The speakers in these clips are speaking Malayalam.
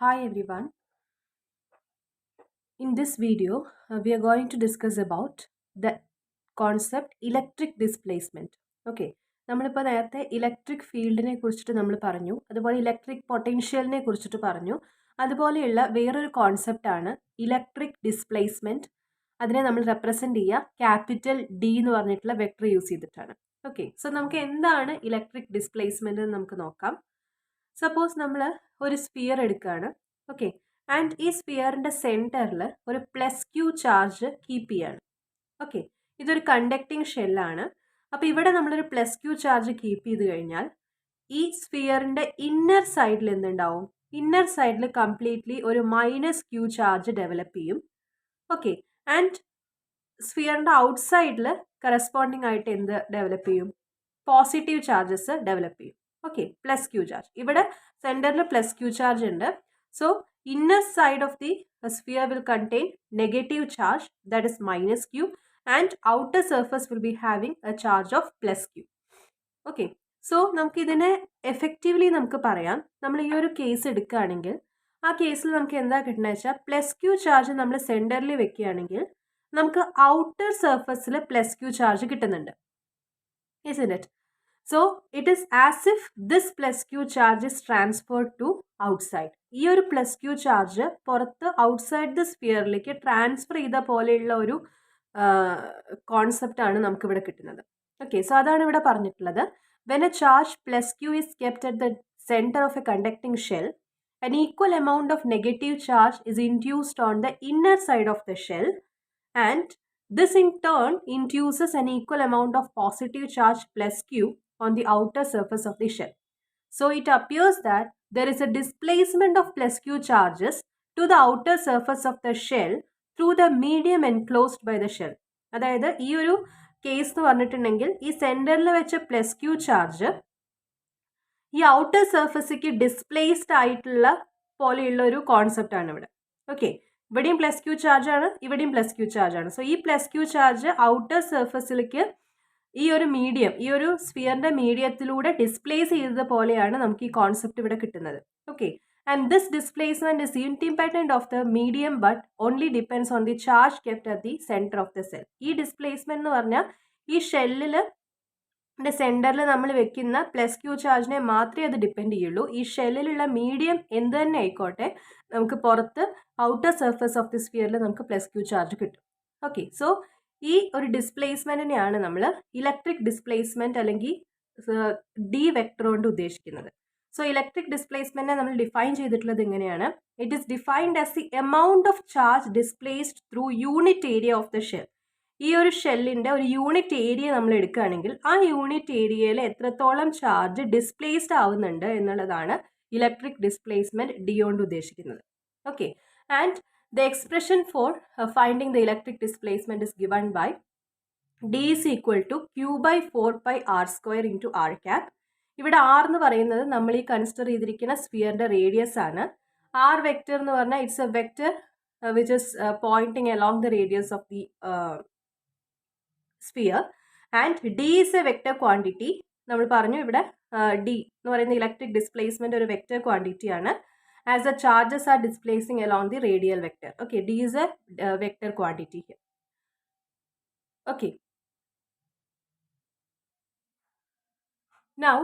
Hi everyone. In this video, we are going to discuss about the concept electric displacement. Okay. നമ്മളിപ്പോൾ നേരത്തെ ഇലക്ട്രിക് ഫീൽഡിനെ കുറിച്ചിട്ട് നമ്മൾ പറഞ്ഞു, അതുപോലെ ഇലക്ട്രിക് പൊട്ടൻഷ്യലിനെ കുറിച്ചിട്ട് പറഞ്ഞു, അതുപോലെയുള്ള വേറൊരു കോൺസെപ്റ്റാണ് ഇലക്ട്രിക് ഡിസ്പ്ലേസ്മെൻറ്റ്. അതിനെ നമ്മൾ റെപ്രസെൻറ്റ് ചെയ്യുക ക്യാപിറ്റൽ ഡി എന്ന് പറഞ്ഞിട്ടുള്ള വെക്ടർ യൂസ് ചെയ്തിട്ടാണ്. ഓക്കെ, സോ നമുക്ക് എന്താണ് ഇലക്ട്രിക് ഡിസ്പ്ലേസ്മെൻറ്റ് എന്ന് നമുക്ക് നോക്കാം. സപ്പോസ് നമ്മൾ ഒരു സ്ഫിയർ എടുക്കുകയാണ്. ഓക്കെ, ആൻഡ് ഈ സ്ഫിയറിൻ്റെ സെൻറ്ററിൽ ഒരു പ്ലസ് ക്യൂ ചാർജ് കീപ്പ് ചെയ്യാണ്. ഓക്കെ, ഇതൊരു കണ്ടക്റ്റിംഗ് ഷെല്ലാണ്. അപ്പോൾ ഇവിടെ നമ്മളൊരു പ്ലസ് ക്യൂ ചാർജ് കീപ്പ് ചെയ്ത് കഴിഞ്ഞാൽ ഈ സ്ഫിയറിൻ്റെ ഇന്നർ സൈഡിൽ എന്തുണ്ടാവും? ഇന്നർ സൈഡിൽ കംപ്ലീറ്റ്ലി ഒരു മൈനസ് ക്യൂ ചാർജ് ഡെവലപ്പ് ചെയ്യും. ഓക്കെ, ആൻഡ് സ്ഫിയറിൻ്റെ ഔട്ട് സൈഡിൽ കറസ്പോണ്ടിങ് ആയിട്ട് എന്ത് ഡെവലപ്പ് ചെയ്യും? പോസിറ്റീവ് ചാർജസ് ഡെവലപ്പ് ചെയ്യും. Okay, plus Q charge. ഇവിടെ സെൻറ്ററിൽ പ്ലസ് ക്യൂ ചാർജ് ഉണ്ട്. So inner side of the sphere will contain negative charge, that is minus q, and outer surface will be having a charge of plus q. Okay, so നമുക്ക് ഇതിനെ എഫക്റ്റീവ്ലി നമുക്ക് പറയാം. നമ്മൾ ഈ ഒരു കേസ് എടുക്കുകയാണെങ്കിൽ ആ കേസിൽ നമുക്ക് എന്താ കിട്ടുന്നത് വെച്ചാൽ പ്ലസ് ക്യൂ ചാർജ് നമ്മൾ സെൻറ്ററിൽ വെക്കുകയാണെങ്കിൽ നമുക്ക് ഔട്ടർ സർഫസിൽ പ്ലസ് ക്യൂ ചാർജ് കിട്ടുന്നുണ്ട്. Isn't it? So it is as if this plus q charge is transferred to outside. ഈ ഒരു പ്ലസ് ക്യൂ ചാർജ് പുറത്ത് ഔട്ട്സൈഡ് ദ സ്ഫിയറിലേക്ക് ട്രാൻസ്ഫർ ചെയ്ത പോലെയുള്ള ഒരു കോൺസെപ്റ്റ് ആണ് നമുക്കിവിടെ കിട്ടുന്നത്. ഓക്കെ, സോ അതാണ് ഇവിടെ പറഞ്ഞിട്ടുള്ളത്. When a charge plus Q is kept at the centre of a conducting shell, an equal amount of negative charge is induced on the inner side of the shell, and this in turn induces an equal amount of positive charge plus q on the outer surface of the shell. So it appears that there is a displacement of plus q charges to the outer surface of the shell through the medium enclosed by the shell. അതായത് ഈ ഒരു കേസ് എന്ന് പറഞ്ഞിട്ടുണ്ടെങ്കിൽ ഈ സെൻറ്ററിൽ വെച്ച പ്ലസ് ക്യൂ ചാർജ് ഈ ഔട്ടർ സർഫസിക്ക് ഡിസ്പ്ലേസ്ഡ് ആയിട്ടുള്ള പോലെയുള്ള ഒരു കോൺസെപ്റ്റ് ആണ് ഇവിടെ. ഓക്കെ, ഇവിടെയും പ്ലസ് ക്യൂ ചാർജ് ആണ്, ഇവിടെയും പ്ലസ് ക്യൂ ചാർജ് ആണ്. സോ ഈ പ്ലസ് ക്യൂ ചാർജ് ഔട്ടർ സർഫസിലേക്ക് ഈ ഒരു മീഡിയം, ഈ ഒരു സ്ഫിയറിന്റെ മീഡിയത്തിലൂടെ ഡിസ്പ്ലേസ് ചെയ്തത് പോലെയാണ് നമുക്ക് ഈ കോൺസെപ്റ്റ് ഇവിടെ കിട്ടുന്നത്. Okay, and this displacement is independent of the medium but only depends on the charge kept at the centre of the cell. ഈ ഡിസ്പ്ലേസ്മെന്റ് എന്ന് പറഞ്ഞാൽ ഈ ഷെല്ലിൽ സെന്ററിൽ നമ്മൾ വെക്കുന്ന പ്ലസ് ക്യൂ ചാർജിനെ മാത്രമേ അത് ഡിപ്പെൻഡ് ചെയ്യുള്ളൂ. ഈ ഷെല്ലിലുള്ള മീഡിയം എന്ത് തന്നെ ആയിക്കോട്ടെ, നമുക്ക് പുറത്ത് ഔട്ടർ സർഫസ് ഓഫ് ദി സ്ഫിയറിൽ നമുക്ക് പ്ലസ് ക്യൂ ചാർജ് കിട്ടും. ഓക്കെ, സോ ഈ ഒരു ഡിസ്പ്ലേസ്മെന്റിനെയാണ് നമ്മൾ ഇലക്ട്രിക് ഡിസ്പ്ലേസ്മെന്റ് അല്ലെങ്കിൽ ഡി വെക്ടർ കൊണ്ട് ഉദ്ദേശിക്കുന്നത്. സോ ഇലക്ട്രിക് ഡിസ്പ്ലേസ്മെന്റിനെ നമ്മൾ ഡിഫൈൻ ചെയ്തിട്ടുള്ളത് ഇങ്ങനെയാണ്. It is defined as the amount of charge displaced through unit area of the shell. ഈ ഒരു ഷെല്ലിൻ്റെ ഒരു യൂണിറ്റ് ഏരിയ നമ്മൾ എടുക്കുകയാണെങ്കിൽ ആ യൂണിറ്റ് ഏരിയയിൽ എത്രത്തോളം ചാർജ് ഡിസ്പ്ലേസ്ഡ് ആവുന്നുണ്ട് എന്നുള്ളതാണ് ഇലക്ട്രിക് ഡിസ്പ്ലേസ്മെന്റ് ഡി കൊണ്ട് ഉദ്ദേശിക്കുന്നത്. Okay, and the expression for finding the electric displacement is given by d is equal to q by 4 pi r square into r cap. ഇവിടെ r എന്ന് പറയുന്നത് നമ്മൾ ഈ കൺസിഡർ ചെയ്തിരിക്കുന്ന സ്ഫിയറിന്റെ റേഡിയസ് ആണ്. r വെക്ടർ എന്ന് പറഞ്ഞാൽ it's A vector which is pointing along the radius of the sphere, and d is a vector quantity. നമ്മൾ പറഞ്ഞു ഇവിടെ d എന്ന് പറയുന്ന ഇലക്ട്രിക് ഡിസ്പ്ലേസ്മെന്റ് ഒരു വെക്ടർ ക്വാണ്ടിറ്റി ആണ്. As the charges are displacing along the radial vector. Okay, d is a vector quantity here. Okay. Now,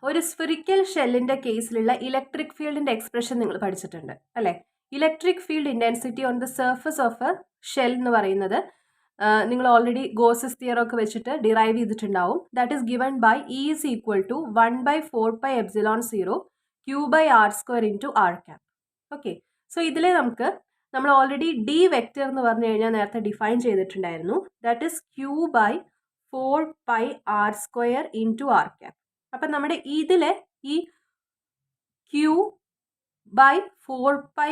ഒരു സ്ഫിറിക്കൽ ഷെല്ലിൻ്റെ കേസിലുള്ള ഇലക്ട്രിക് ഫീൽഡിൻ്റെ എക്സ്പ്രഷൻ നിങ്ങൾ പഠിച്ചിട്ടുണ്ട് അല്ലേ? Electric field intensity on the surface of A shell എന്ന് പറയുന്നത് നിങ്ങൾ ഓൾറെഡി ഗോസസ് തിയറം ഒക്കെ വെച്ചിട്ട് ഡിറൈവ് ചെയ്തിട്ടുണ്ടാവും. That is given by E is equal to 1/4 pi epsilon 0 q by r square into r cap. Okay, so ഇതിൽ നമ്മൾ ഓൾറെഡി ഡി വെക്ടർ എന്ന് പറഞ്ഞു കഴിഞ്ഞാൽ നേരത്തെ ഡിഫൈൻ ചെയ്തിട്ടുണ്ടായിരുന്നു. That is q by 4 pi r square into r cap. അപ്പം നമ്മുടെ ഇതിലെ ഈ q by 4 pi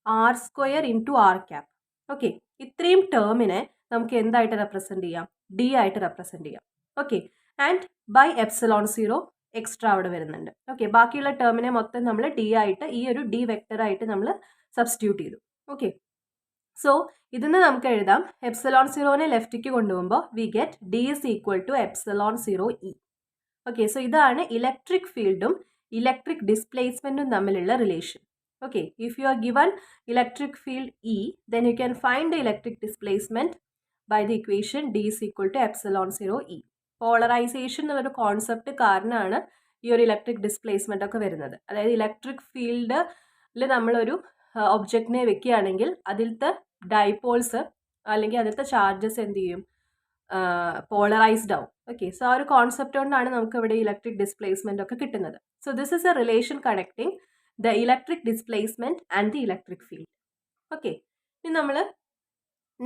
r square into r cap. Okay, ഇത്രയും ടേമിനെ നമുക്ക് എന്തായിട്ട് റെപ്രസെൻറ്റ് ചെയ്യാം? ഡി ആയിട്ട് റെപ്രസെൻറ്റ് ചെയ്യാം. Okay, and by epsilon 0 extra അവിടെ വരുന്നുണ്ട്. ഓക്കെ, ബാക്കിയുള്ള ടേമിനെ മൊത്തം നമ്മൾ ഡി ആയിട്ട് ഈ ഒരു ഡി വെക്ടറായിട്ട് നമ്മൾ സബ്സ്റ്റിറ്റ്യൂട്ട് ചെയ്തു. ഓക്കെ, സോ ഇതിന്ന് നമുക്ക് എഴുതാം എപ്സിലോൺ 0നെ ലെഫ്റ്റിക്ക് കൊണ്ടുപോകുമ്പോൾ we get D is equal to epsilon 0 E. Okay, so ഇതാണ് ഇലക്ട്രിക് ഫീൽഡും ഇലക്ട്രിക് ഡിസ്പ്ലേസ്മെൻറ്റും തമ്മിലുള്ള relation. Okay, if you are given electric field E, then you can find the electric displacement by the equation D is equal to epsilon 0 E. Polarisation എന്നുള്ളൊരു കോൺസെപ്റ്റ് കാരണമാണ് ഈ ഒരു ഇലക്ട്രിക് ഡിസ്പ്ലേസ്മെൻ്റ് ഒക്കെ വരുന്നത്. അതായത് ഇലക്ട്രിക് ഫീൽഡിൽ നമ്മളൊരു ഒബ്ജക്റ്റിനെ വെക്കുകയാണെങ്കിൽ അതിലത്തെ ഡൈപോൾസ് അല്ലെങ്കിൽ അതിലത്തെ ചാർജസ് എന്ത് ചെയ്യും, പോളറൈസ്ഡ് ആവും. ഓക്കെ, സോ ആ ഒരു കോൺസെപ്റ്റ് കൊണ്ടാണ് നമുക്ക് ഇവിടെ ഇലക്ട്രിക് ഡിസ്പ്ലേസ്മെൻ്റ് ഒക്കെ കിട്ടുന്നത്. So this is a relation connecting the electric displacement and the electric field. Okay, ഇനി നമ്മൾ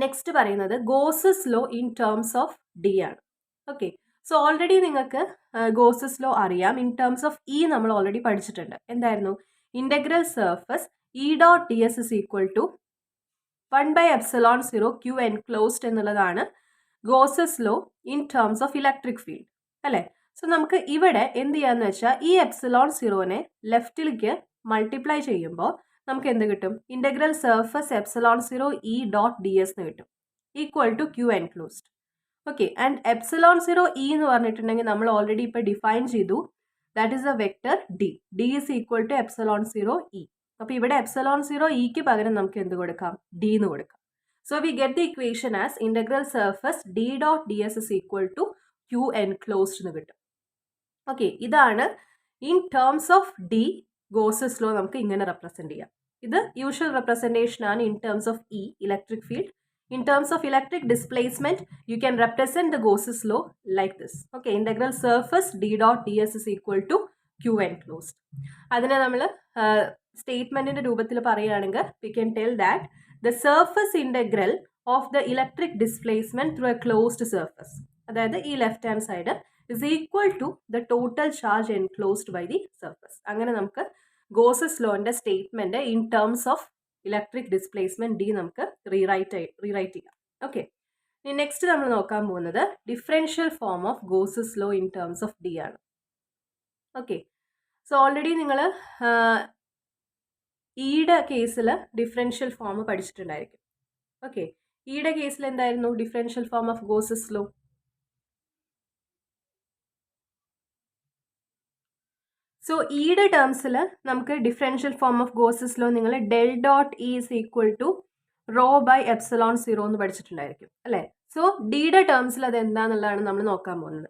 നെക്സ്റ്റ് പറയുന്നത് Gauss's law in terms of D ആണ്. ഓക്കെ, സോ ഓൾറെഡി നിങ്ങൾക്ക് ഗോസസ് ലോ അറിയാം. ഇൻ ടേംസ് ഓഫ് ഇ നമ്മൾ ഓൾറെഡി പഠിച്ചിട്ടുണ്ട്. എന്തായിരുന്നു? Integral surface E dot D S is equal to 1/epsilon 0 Q enclosed എന്നുള്ളതാണ് Gauss's law in terms of electric field അല്ലേ. സോ നമുക്ക് ഇവിടെ എന്ത് ചെയ്യാന്ന് വെച്ചാൽ ഈ എപ്സിലോൺ 0നെ ലെഫ്റ്റിലേക്ക് മൾട്ടിപ്ലൈ ചെയ്യുമ്പോൾ നമുക്ക് എന്ത് കിട്ടും? Integral surface epsilon 0 E dot D S എന്ന് കിട്ടും, equal to Q enclosed. Okay, and epsilon 0 E എന്ന് പറഞ്ഞിട്ടുണ്ടെങ്കിൽ നമ്മൾ ഓൾറെഡി ഇപ്പോൾ ഡിഫൈൻ ചെയ്തു. That is a vector D. D is equal to epsilon 0 E. അപ്പോൾ ഇവിടെ epsilon 0 Eക്ക് പകരം നമുക്ക് എന്ത് കൊടുക്കാം? ഡി എന്ന് കൊടുക്കാം. So we get the equation as integral surface d dot ds is equal to Q enclosed എന്ന് കിട്ടും. ഓക്കെ, ഇതാണ് in terms of D Gauss's law നമുക്ക് ഇങ്ങനെ റെപ്രസെൻറ്റ് ചെയ്യാം. ഇത് യൂഷ്വൽ റെപ്രസെൻറ്റേഷൻ ആണ് in terms of E electric field. In terms of electric displacement, you can represent the Gauss's law like this. Okay, integral surface d dot ds is equal to Q enclosed. അതിനെ നമ്മൾ സ്റ്റേറ്റ്മെൻറ്റിൻ്റെ രൂപത്തിൽ പറയുകയാണെങ്കിൽ we can tell that the surface integral of the electric displacement through a closed surface, അതായത് ഈ left hand side is equal to the total charge enclosed by the surface. അങ്ങനെ നമുക്ക് ഗോസസ് ലോന്റെ statement in terms of electric displacement D നമുക്ക് റീറൈറ്റ് ചെയ്യാം. ഓക്കെ, ഇനി നെക്സ്റ്റ് നമ്മൾ നോക്കാൻ പോകുന്നത് differential form of Gauss's law in terms of D ആണ്. ഓക്കെ, സോ ഓൾറെഡി നിങ്ങൾ ഇയുടെ കേസിൽ ഡിഫറൻഷ്യൽ ഫോം പഠിച്ചിട്ടുണ്ടായിരിക്കും. ഓക്കെ, ഇയുടെ കേസിൽ എന്തായിരുന്നു differential form of Gauss's law? So ഇയുടെ ടേംസിൽ നമുക്ക് differential form of Gauss's law നിങ്ങൾ del dot E is equal to rho by epsilon 0 എന്ന് പഠിച്ചിട്ടുണ്ടായിരിക്കും അല്ലേ. സോ ഡിയുടെ ടേംസിൽ അത് എന്താണെന്നുള്ളതാണ് നമ്മൾ നോക്കാൻ പോകുന്നത്.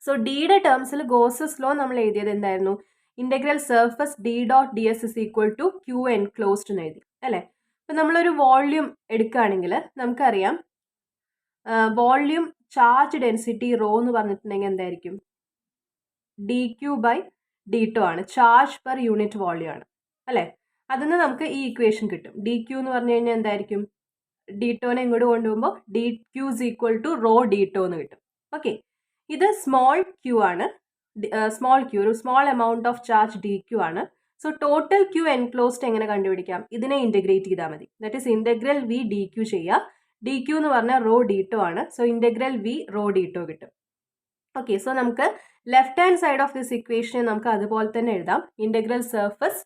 സോ ഡിയുടെ ടേംസിൽ ഗോസസ് ലോ നമ്മൾ എഴുതിയത് എന്തായിരുന്നു? Integral surface D dot D S is equal to Q enclosed എന്ന് എഴുതി അല്ലേ. ഇപ്പം നമ്മളൊരു വോള്യൂം എടുക്കുകയാണെങ്കിൽ നമുക്കറിയാം വോള്യൂം ചാർജ് ഡെൻസിറ്റി റോ എന്ന് പറഞ്ഞിട്ടുണ്ടെങ്കിൽ എന്തായിരിക്കും? D Q by D tau ആണ്, ചാർജ് പെർ യൂണിറ്റ് വോള്യൂം ആണ് അല്ലേ. അതിന് നമുക്ക് ഈ ഇക്വേഷൻ കിട്ടും. ഡി ക്യൂ എന്ന് പറഞ്ഞു കഴിഞ്ഞാൽ എന്തായിരിക്കും? ഡി ടോനെ ഇങ്ങോട്ട് കൊണ്ടുപോകുമ്പോൾ d q is equal to rho D tau എന്ന് കിട്ടും. ഓക്കെ, ഇത് സ്മോൾ ക്യൂ ആണ്. സ്മോൾ ക്യൂ ഒരു small amount of charge d q ആണ്. സോ ടോട്ടൽ ക്യൂ എൻക്ലോസ്ഡ് എങ്ങനെ കണ്ടുപിടിക്കാം? ഇതിനെ ഇൻ്റഗ്രേറ്റ് ചെയ്താൽ മതി. That is integral V d q ചെയ്യുക. ഡി ക്യൂ എന്ന് പറഞ്ഞാൽ റോ ഡി ടോ ആണ്. So integral V rho D tau കിട്ടും. ഓക്കെ, സോ നമുക്ക് left hand side of this ഇക്വേഷനെ നമുക്ക് അതുപോലെ തന്നെ എഴുതാം. Integral surface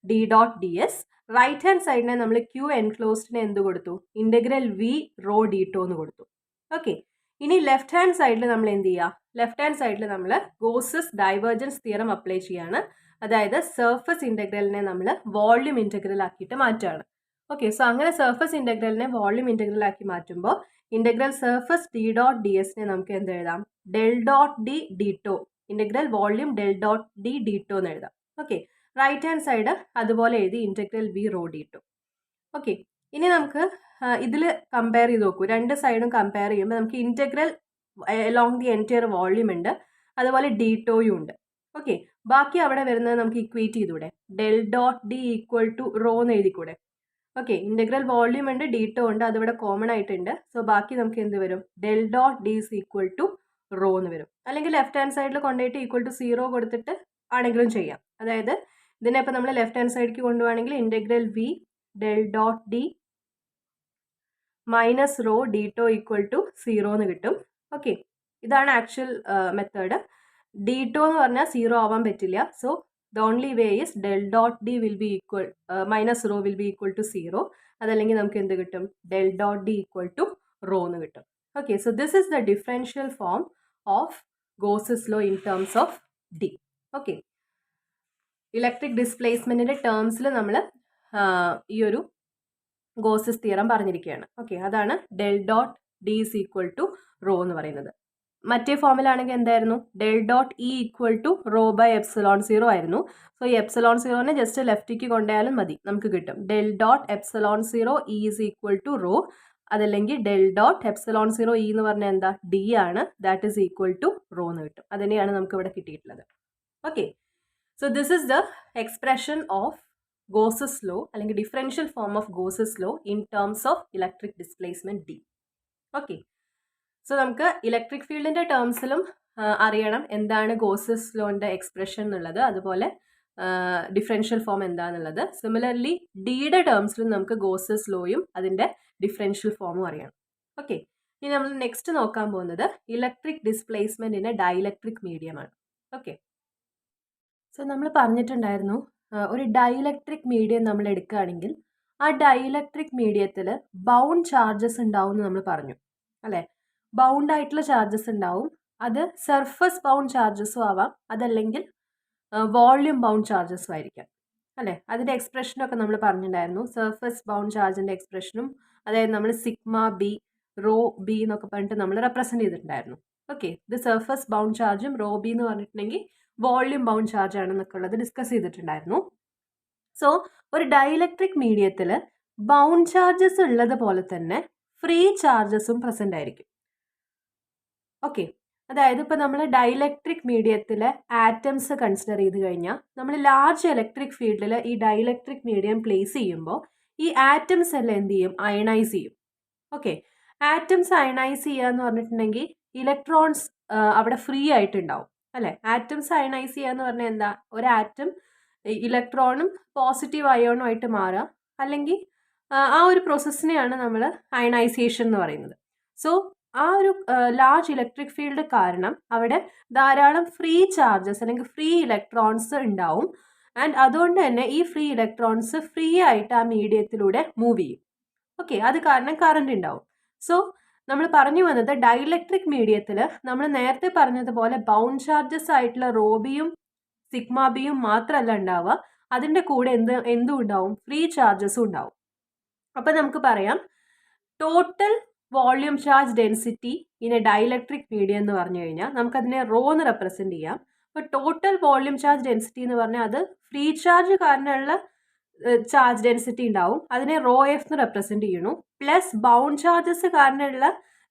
D dot D s. Right hand സൈഡിനെ നമ്മൾ ക്യൂ എൻക്ലോസ്ഡിനെ എന്ത് കൊടുത്തു? Integral V rho D tau എന്ന് കൊടുത്തു. ഓക്കെ, ഇനി ലെഫ്റ്റ് ഹാൻഡ് സൈഡിൽ നമ്മൾ എന്ത് ചെയ്യുക? ലെഫ്റ്റ് ഹാൻഡ് സൈഡിൽ നമ്മൾ ഗോസസ് ഡൈവേർജൻസ് തിയറം അപ്ലൈ ചെയ്യാണ്. അതായത് സർഫസ് ഇൻ്റഗ്രലിനെ നമ്മൾ വോള്യൂം ഇൻ്റഗ്രൽ ആക്കിയിട്ട് മാറ്റുകയാണ്. ഓക്കെ, സോ അങ്ങനെ സർഫസ് ഇൻ്റഗ്രലിനെ വോള്യൂം ഇൻ്റഗ്രൽ ആക്കി മാറ്റുമ്പോൾ integral surface D dot D എസിനെ നമുക്ക് എന്ത് എഴുതാം? Del dot D D tau, integral volume del dot D D tau എന്ന് എഴുതാം. ഓക്കെ, റൈറ്റ് ഹാൻഡ് സൈഡ് അതുപോലെ എഴുതി integral V rho D tau. Okay, ഇനി നമുക്ക് ഇതിൽ കമ്പയർ ചെയ്ത് നോക്കൂ. രണ്ട് സൈഡും കമ്പയർ ചെയ്യുമ്പോൾ നമുക്ക് integral along the entire volume ഉണ്ട്, അതുപോലെ ഡി ടോയും ഉണ്ട്. ഓക്കെ, ബാക്കി അവിടെ വരുന്നത് നമുക്ക് ഇക്വേറ്റ് ചെയ്തൂടെ? Del dot D equal to rho എന്ന് എഴുതിക്കൂടെ? ഓക്കെ, ഇൻ്റഗ്രൽ വോള്യൂം ഉണ്ട്, ഡി ടോ ഉണ്ട്, അതിവിടെ കോമൺ ആയിട്ടുണ്ട്. സോ ബാക്കി നമുക്ക് എന്ത് വരും? Del dot D is equal to rho എന്ന് വരും. അല്ലെങ്കിൽ ലെഫ്റ്റ് ഹാൻഡ് സൈഡിൽ കൊണ്ടുപോയിട്ട് ഈക്വൽ ടു 0 കൊടുത്തിട്ട് ആണെങ്കിലും ചെയ്യാം. അതായത് ഇതിനെ ഇപ്പോൾ നമ്മൾ ലെഫ്റ്റ് ഹാൻഡ് സൈഡിലേക്ക് കൊണ്ടുപോവാണെങ്കിൽ integral V del dot D minus rho D tau equal to 0 എന്ന് കിട്ടും. ഓക്കെ, ഇതാണ് ആക്ച്വൽ മെത്തേഡ്. ഡി ടോ എന്ന് പറഞ്ഞാൽ 0 ആവാൻ പറ്റില്ല. So the only way is del dot d will be equal minus rho will be equal to 0. അതല്ലെങ്കിൽ നമുക്ക് എന്ത് കിട്ടും? del dot d equal to rho എന്ന് കിട്ടും. Okay, so this is the differential form of Gauss's law in terms of d. Okay, electric ഡിസ്പ്ലേസ്മെൻറ്റിൻ്റെ ടേംസിൽ നമ്മൾ ഈ ഒരു ഗോസസ് തിയറം പറഞ്ഞിരിക്കുകയാണ്. ഓക്കെ, അതാണ് del dot D is equal to rho എന്ന് പറയുന്നത്. മറ്റേ ഫോമിലാണെങ്കിൽ എന്തായിരുന്നു? Del dot E equal to rho by epsilon zero ആയിരുന്നു. സോ ഈ എപ്സിലോൺ സീറോനെ ജസ്റ്റ് ലെഫ്റ്റിക്ക് കൊണ്ടുപോയാലും മതി, നമുക്ക് കിട്ടും del dot epsilon zero E is equal to rho. അതല്ലെങ്കിൽ del dot epsilon zero E എന്ന് പറഞ്ഞാൽ എന്താ? ഡി ആണ്. That is equal to rho എന്ന് കിട്ടും. അതിനെയാണ് നമുക്ക് ഇവിടെ കിട്ടിയിട്ടുള്ളത്. Okay, so this is the expression of Gauss's law അല്ലെങ്കിൽ differential form of Gauss's law in terms of electric displacement D. Okay, so നമുക്ക് ഇലക്ട്രിക് ഫീൽഡിന്റെ ടേംസിലും അറിയണം എന്താണ് ഗോസസ് ലോന്റെ എക്സ്പ്രഷൻ എന്നുള്ളത്, അതുപോലെ ഡിഫറൻഷ്യൽ ഫോം എന്താണെന്നുള്ളത്. സിമിലർലി ഡിയുടെ ടേംസിലും നമുക്ക് ഗോസസ് ലോയും അതിന്റെ ഡിഫറൻഷ്യൽ ഫോമും അറിയണം. ഓക്കെ, ഇനി നമ്മൾ നെക്സ്റ്റ് നോക്കാൻ പോകുന്നത് electric displacement in a dielectric മീഡിയമാണ്. ഓക്കെ, സോ നമ്മൾ പറഞ്ഞിട്ടുണ്ടായിരുന്നു ഒരു ഡൈഇലക്ട്രിക് മീഡിയം നമ്മൾ എടുക്കുകയാണെങ്കിൽ ആ ഡൈഇലക്ട്രിക് മീഡിയത്തിൽ ബൗണ്ട് ചാർജസ് ഉണ്ടാവും എന്ന് നമ്മൾ പറഞ്ഞു അല്ലേ? ബൗണ്ട് ആയിട്ടുള്ള ചാർജസ് ഉണ്ടാവും. അത് സർഫസ് ബൗണ്ട് ചാർജസും ആവാം, അതല്ലെങ്കിൽ വോള്യൂം ബൗണ്ട് ചാർജസും ആയിരിക്കാം അല്ലേ? അതിൻ്റെ എക്സ്പ്രഷനൊക്കെ നമ്മൾ പറഞ്ഞിട്ടുണ്ടായിരുന്നു. സർഫസ് ബൗണ്ട് ചാർജിൻ്റെ എക്സ്പ്രഷനും, അതായത് നമ്മൾ സിഗ്മ ബി, റോ ബി എന്നൊക്കെ പറഞ്ഞിട്ട് നമ്മൾ റെപ്രസെൻറ്റ് ചെയ്തിട്ടുണ്ടായിരുന്നു. ഓക്കെ, ഇത് സർഫസ് ബൗണ്ട് ചാർജും റോ ബി എന്ന് പറഞ്ഞിട്ടുണ്ടെങ്കിൽ വോള്യൂം ബൗണ്ട് ചാർജ് ആണെന്നൊക്കെ ഉള്ളത് ഡിസ്കസ് ചെയ്തിട്ടുണ്ടായിരുന്നു. സോ ഒരു ഡൈഇലക്ട്രിക് മീഡിയത്തിൽ ബൗണ്ട് ചാർജസ് ഉള്ളത് പോലെ തന്നെ ഫ്രീ ചാർജസും പ്രസൻ്റ് ആയിരിക്കും. ഓക്കെ, അതായത് ഇപ്പോൾ നമ്മൾ ഡൈഇലക്ട്രിക് മീഡിയത്തിലെ ആറ്റംസ് കൺസിഡർ ചെയ്ത് കഴിഞ്ഞാൽ നമ്മൾ ലാർജ് ഇലക്ട്രിക് ഫീൽഡിൽ ഈ ഡൈഇലക്ട്രിക് മീഡിയം പ്ലേസ് ചെയ്യുമ്പോൾ ഈ ആറ്റംസ് എല്ലാം എന്ത് ചെയ്യും? അയണൈസ് ചെയ്യും. ഓക്കെ, ആറ്റംസ് അയണൈസ് ചെയ്യുക എന്ന് പറഞ്ഞിട്ടുണ്ടെങ്കിൽ ഇലക്ട്രോൺസ് അവിടെ ഫ്രീ ആയിട്ടുണ്ടാവും അല്ലേ? ആറ്റംസ് അയണൈസ് ചെയ്യുക എന്ന് പറഞ്ഞാൽ എന്താ? ഒരു ആറ്റം ഇലക്ട്രോണും പോസിറ്റീവ് അയോണും ആയിട്ട് മാറുക, അല്ലെങ്കിൽ ആ ഒരു പ്രോസസ്സിനെയാണ് നമ്മൾ അയണൈസേഷൻ എന്ന് പറയുന്നത്. സോ ആ ഒരു ലാർജ് ഇലക്ട്രിക് ഫീൽഡ് കാരണം അവിടെ ധാരാളം ഫ്രീ ചാർജസ് അല്ലെങ്കിൽ ഫ്രീ ഇലക്ട്രോൺസ് ഉണ്ടാവും. ആൻഡ് അതുകൊണ്ട് തന്നെ ഈ ഫ്രീ ഇലക്ട്രോൺസ് ഫ്രീ ആയിട്ട് ആ മീഡിയത്തിലൂടെ മൂവ് ചെയ്യും. ഓക്കെ, അത് കാരണം കറണ്ട് ഉണ്ടാവും. സോ നമ്മൾ പറഞ്ഞു വന്നത് ഡൈഇലക്ട്രിക് മീഡിയത്തിൽ നമ്മൾ നേരത്തെ പറഞ്ഞതുപോലെ ബൗണ്ട് ചാർജസ് ആയിട്ടുള്ള റോബിയും സിഗ്മ ബിയും മാത്രമല്ല ഉണ്ടാവുക, അതിൻ്റെ കൂടെ എന്തും ഉണ്ടാവും? ഫ്രീ ചാർജസും ഉണ്ടാവും. അപ്പം നമുക്ക് പറയാം total volume charge density in a dielectric medium എന്ന് പറഞ്ഞു കഴിഞ്ഞാൽ നമുക്കതിനെ റോ എന്ന് റെപ്രസെൻറ്റ് ചെയ്യാം. അപ്പോൾ ടോട്ടൽ വോള്യൂം ചാർജ് ഡെൻസിറ്റി എന്ന് പറഞ്ഞാൽ അത് ഫ്രീ ചാർജ് കാരണമുള്ള ചാർജ് ഡെൻസിറ്റി ഉണ്ടാവും, അതിനെ റോ എഫ് എന്ന് റെപ്രസെൻറ്റ് ചെയ്യണു. പ്ലസ് ബൗണ്ട് ചാർജസ് കാരണമുള്ള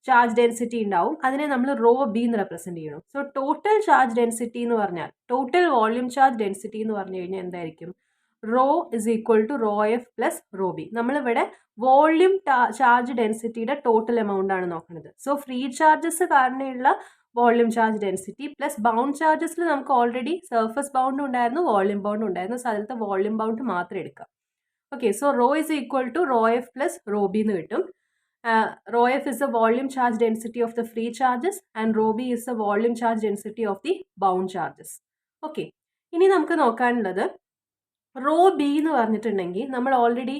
ചാർജ് ഡെൻസിറ്റി ഉണ്ടാവും, അതിനെ നമ്മൾ റോ ബി എന്ന് റെപ്രസെൻറ്റ് ചെയ്യണം. സോ ടോട്ടൽ ചാർജ് ഡെൻസിറ്റി എന്ന് പറഞ്ഞാൽ ടോട്ടൽ വോള്യൂം ചാർജ് ഡെൻസിറ്റി എന്ന് പറഞ്ഞു കഴിഞ്ഞാൽ എന്തായിരിക്കും? Rho is equal to rho f plus rho b. നമ്മളിവിടെ വോള്യൂം ചാർജ് ഡെൻസിറ്റിയുടെ ടോട്ടൽ എമൗണ്ട് ആണ് നോക്കുന്നത്. സോ ഫ്രീ ചാർജസ് കാരണമുള്ള volume charge density plus bound ചാർജസിൽ നമുക്ക് ഓൾറെഡി സർഫസ് ബൗണ്ട് ഉണ്ടായിരുന്നു, വോള്യൂം ബൗണ്ട് ഉണ്ടായിരുന്നു. സോ അതിലത്തെ വോള്യൂം ബൗണ്ട് മാത്രം എടുക്കാം. Okay, so rho is equal to rho f plus rho b എന്ന് കിട്ടും. Rho f is the volume charge density of the free charges and rho b is the volume charge density of the bound charges. Okay, ഇനി നമുക്ക് നോക്കാനുള്ളത് റോ ബി എന്ന് പറഞ്ഞിട്ടുണ്ടെങ്കിൽ നമ്മൾ ഓൾറെഡി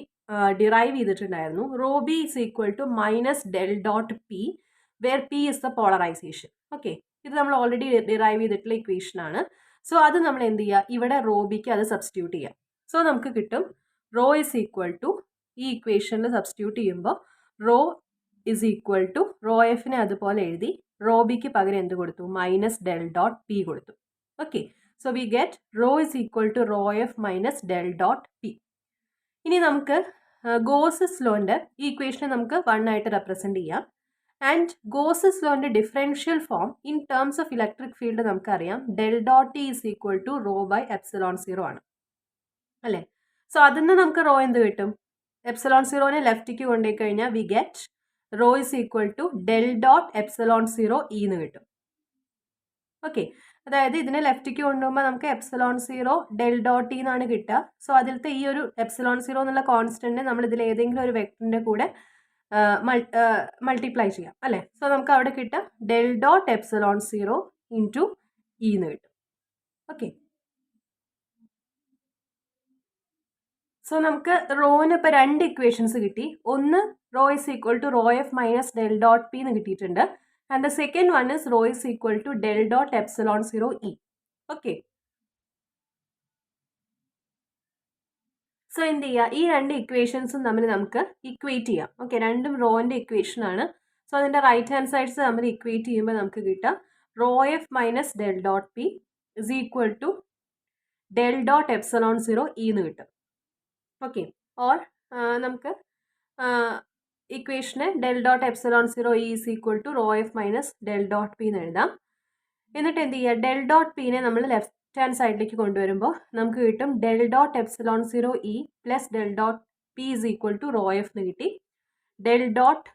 ഡിറൈവ് ചെയ്തിട്ടുണ്ടായിരുന്നു. Rho B is equal to minus del dot P, where P is the polarisation. Okay, ഇത് നമ്മൾ ഓൾറെഡി ഡിറൈവ് ചെയ്തിട്ടുള്ള ഇക്വേഷൻ ആണ്. സോ അത് നമ്മൾ എന്ത് ചെയ്യുക? ഇവിടെ റോ ബിക്ക് അത് സബ്സ്റ്റിറ്റ്യൂട്ട് ചെയ്യാം. സോ നമുക്ക് കിട്ടും റോ ഇസ് ഈക്വൽ ടു, ഈ ഇക്വേഷനിൽ സബ്സ്റ്റിറ്റ്യൂട്ട് ചെയ്യുമ്പോൾ rho is equal to rho എഫിനെ അതുപോലെ എഴുതി റോ ബിക്ക് പകരം എന്ത് കൊടുത്തു? മൈനസ് ഡെൽ ഡോട്ട് പി കൊടുത്തു. Okay, so we get rho is equal to rho F minus del dot P. ഇനി നമുക്ക് ഗോസസ് ലോൻ്റെ ഈ ഇക്വേഷനെ നമുക്ക് 1 ആയിട്ട് റെപ്രസെൻറ്റ് ചെയ്യാം. ആൻഡ് ഗോസസ് ലോൻ്റെ differential form in terms of electric field നമുക്കറിയാം del dot T is equal to rho by epsilon zero ആണ് അല്ലേ? സോ അതിൽ നിന്ന് നമുക്ക് റോ എന്ത് കിട്ടും? എപ്സിലോൺ സീറോനെ ലെഫ്റ്റിക്ക് കൊണ്ടുപോയി കഴിഞ്ഞാൽ we get rho is equal to del dot epsilon zero E എന്ന് കിട്ടും. ഓക്കെ, അതായത് ഇതിനെ ലെഫ്റ്റിക്ക് കൊണ്ടുപോകുമ്പോൾ നമുക്ക് epsilon zero del dot E എന്നാണ് കിട്ടുക. സോ അതിലത്തെ ഈ ഒരു എപ്സിലോൺ സീറോ എന്നുള്ള കോൺസ്റ്റന്റിനെ നമ്മൾ ഇതിൽ ഏതെങ്കിലും ഒരു വെക്ടറിൻ്റെ കൂടെ മൾട്ടിപ്ലൈ ചെയ്യാം അല്ലേ? സോ നമുക്ക് അവിടെ കിട്ടുക del dot epsilon zero into E എന്ന് കിട്ടും. ഓക്കെ, സോ നമുക്ക് റോന് ഇപ്പോൾ 2 ഇക്വേഷൻസ് കിട്ടി. ഒന്ന് rho is equal to rho F minus del dot P എന്ന് കിട്ടിയിട്ടുണ്ട്. And the second one is rho is equal to del dot epsilon zero E. Okay, so എന്ത് ചെയ്യുക, ഈ രണ്ട് ഇക്വേഷൻസും തമ്മിൽ നമുക്ക് ഇക്വേറ്റ് ചെയ്യാം. ഓക്കെ, രണ്ടും റോൻ്റെ ഇക്വേഷൻ ആണ്. സോ അതിൻ്റെ റൈറ്റ് ഹാൻഡ് സൈഡ്സ് തമ്മിൽ ഇക്വേറ്റ് ചെയ്യുമ്പോൾ നമുക്ക് കിട്ടാം rho F minus del dot P is equal to del dot epsilon 0 എന്ന് കിട്ടും. ഓക്കെ, ഓർ നമുക്ക് ഇക്വേഷന് del dot epsilon 0 is equal to rho F minus del dot P എന്ന് എഴുതാം. എന്നിട്ട് എന്ത് ചെയ്യുക, ഡെൽ ഡോട്ട് പിനെ നമ്മൾ ലെഫ്റ്റ് ഹാൻഡ് സൈഡിലേക്ക് കൊണ്ടുവരുമ്പോൾ നമുക്ക് കിട്ടും del dot epsilon 0 E plus del dot P is equal to rho F എന്ന് കിട്ടി. ഡെൽ ഡോട്ട്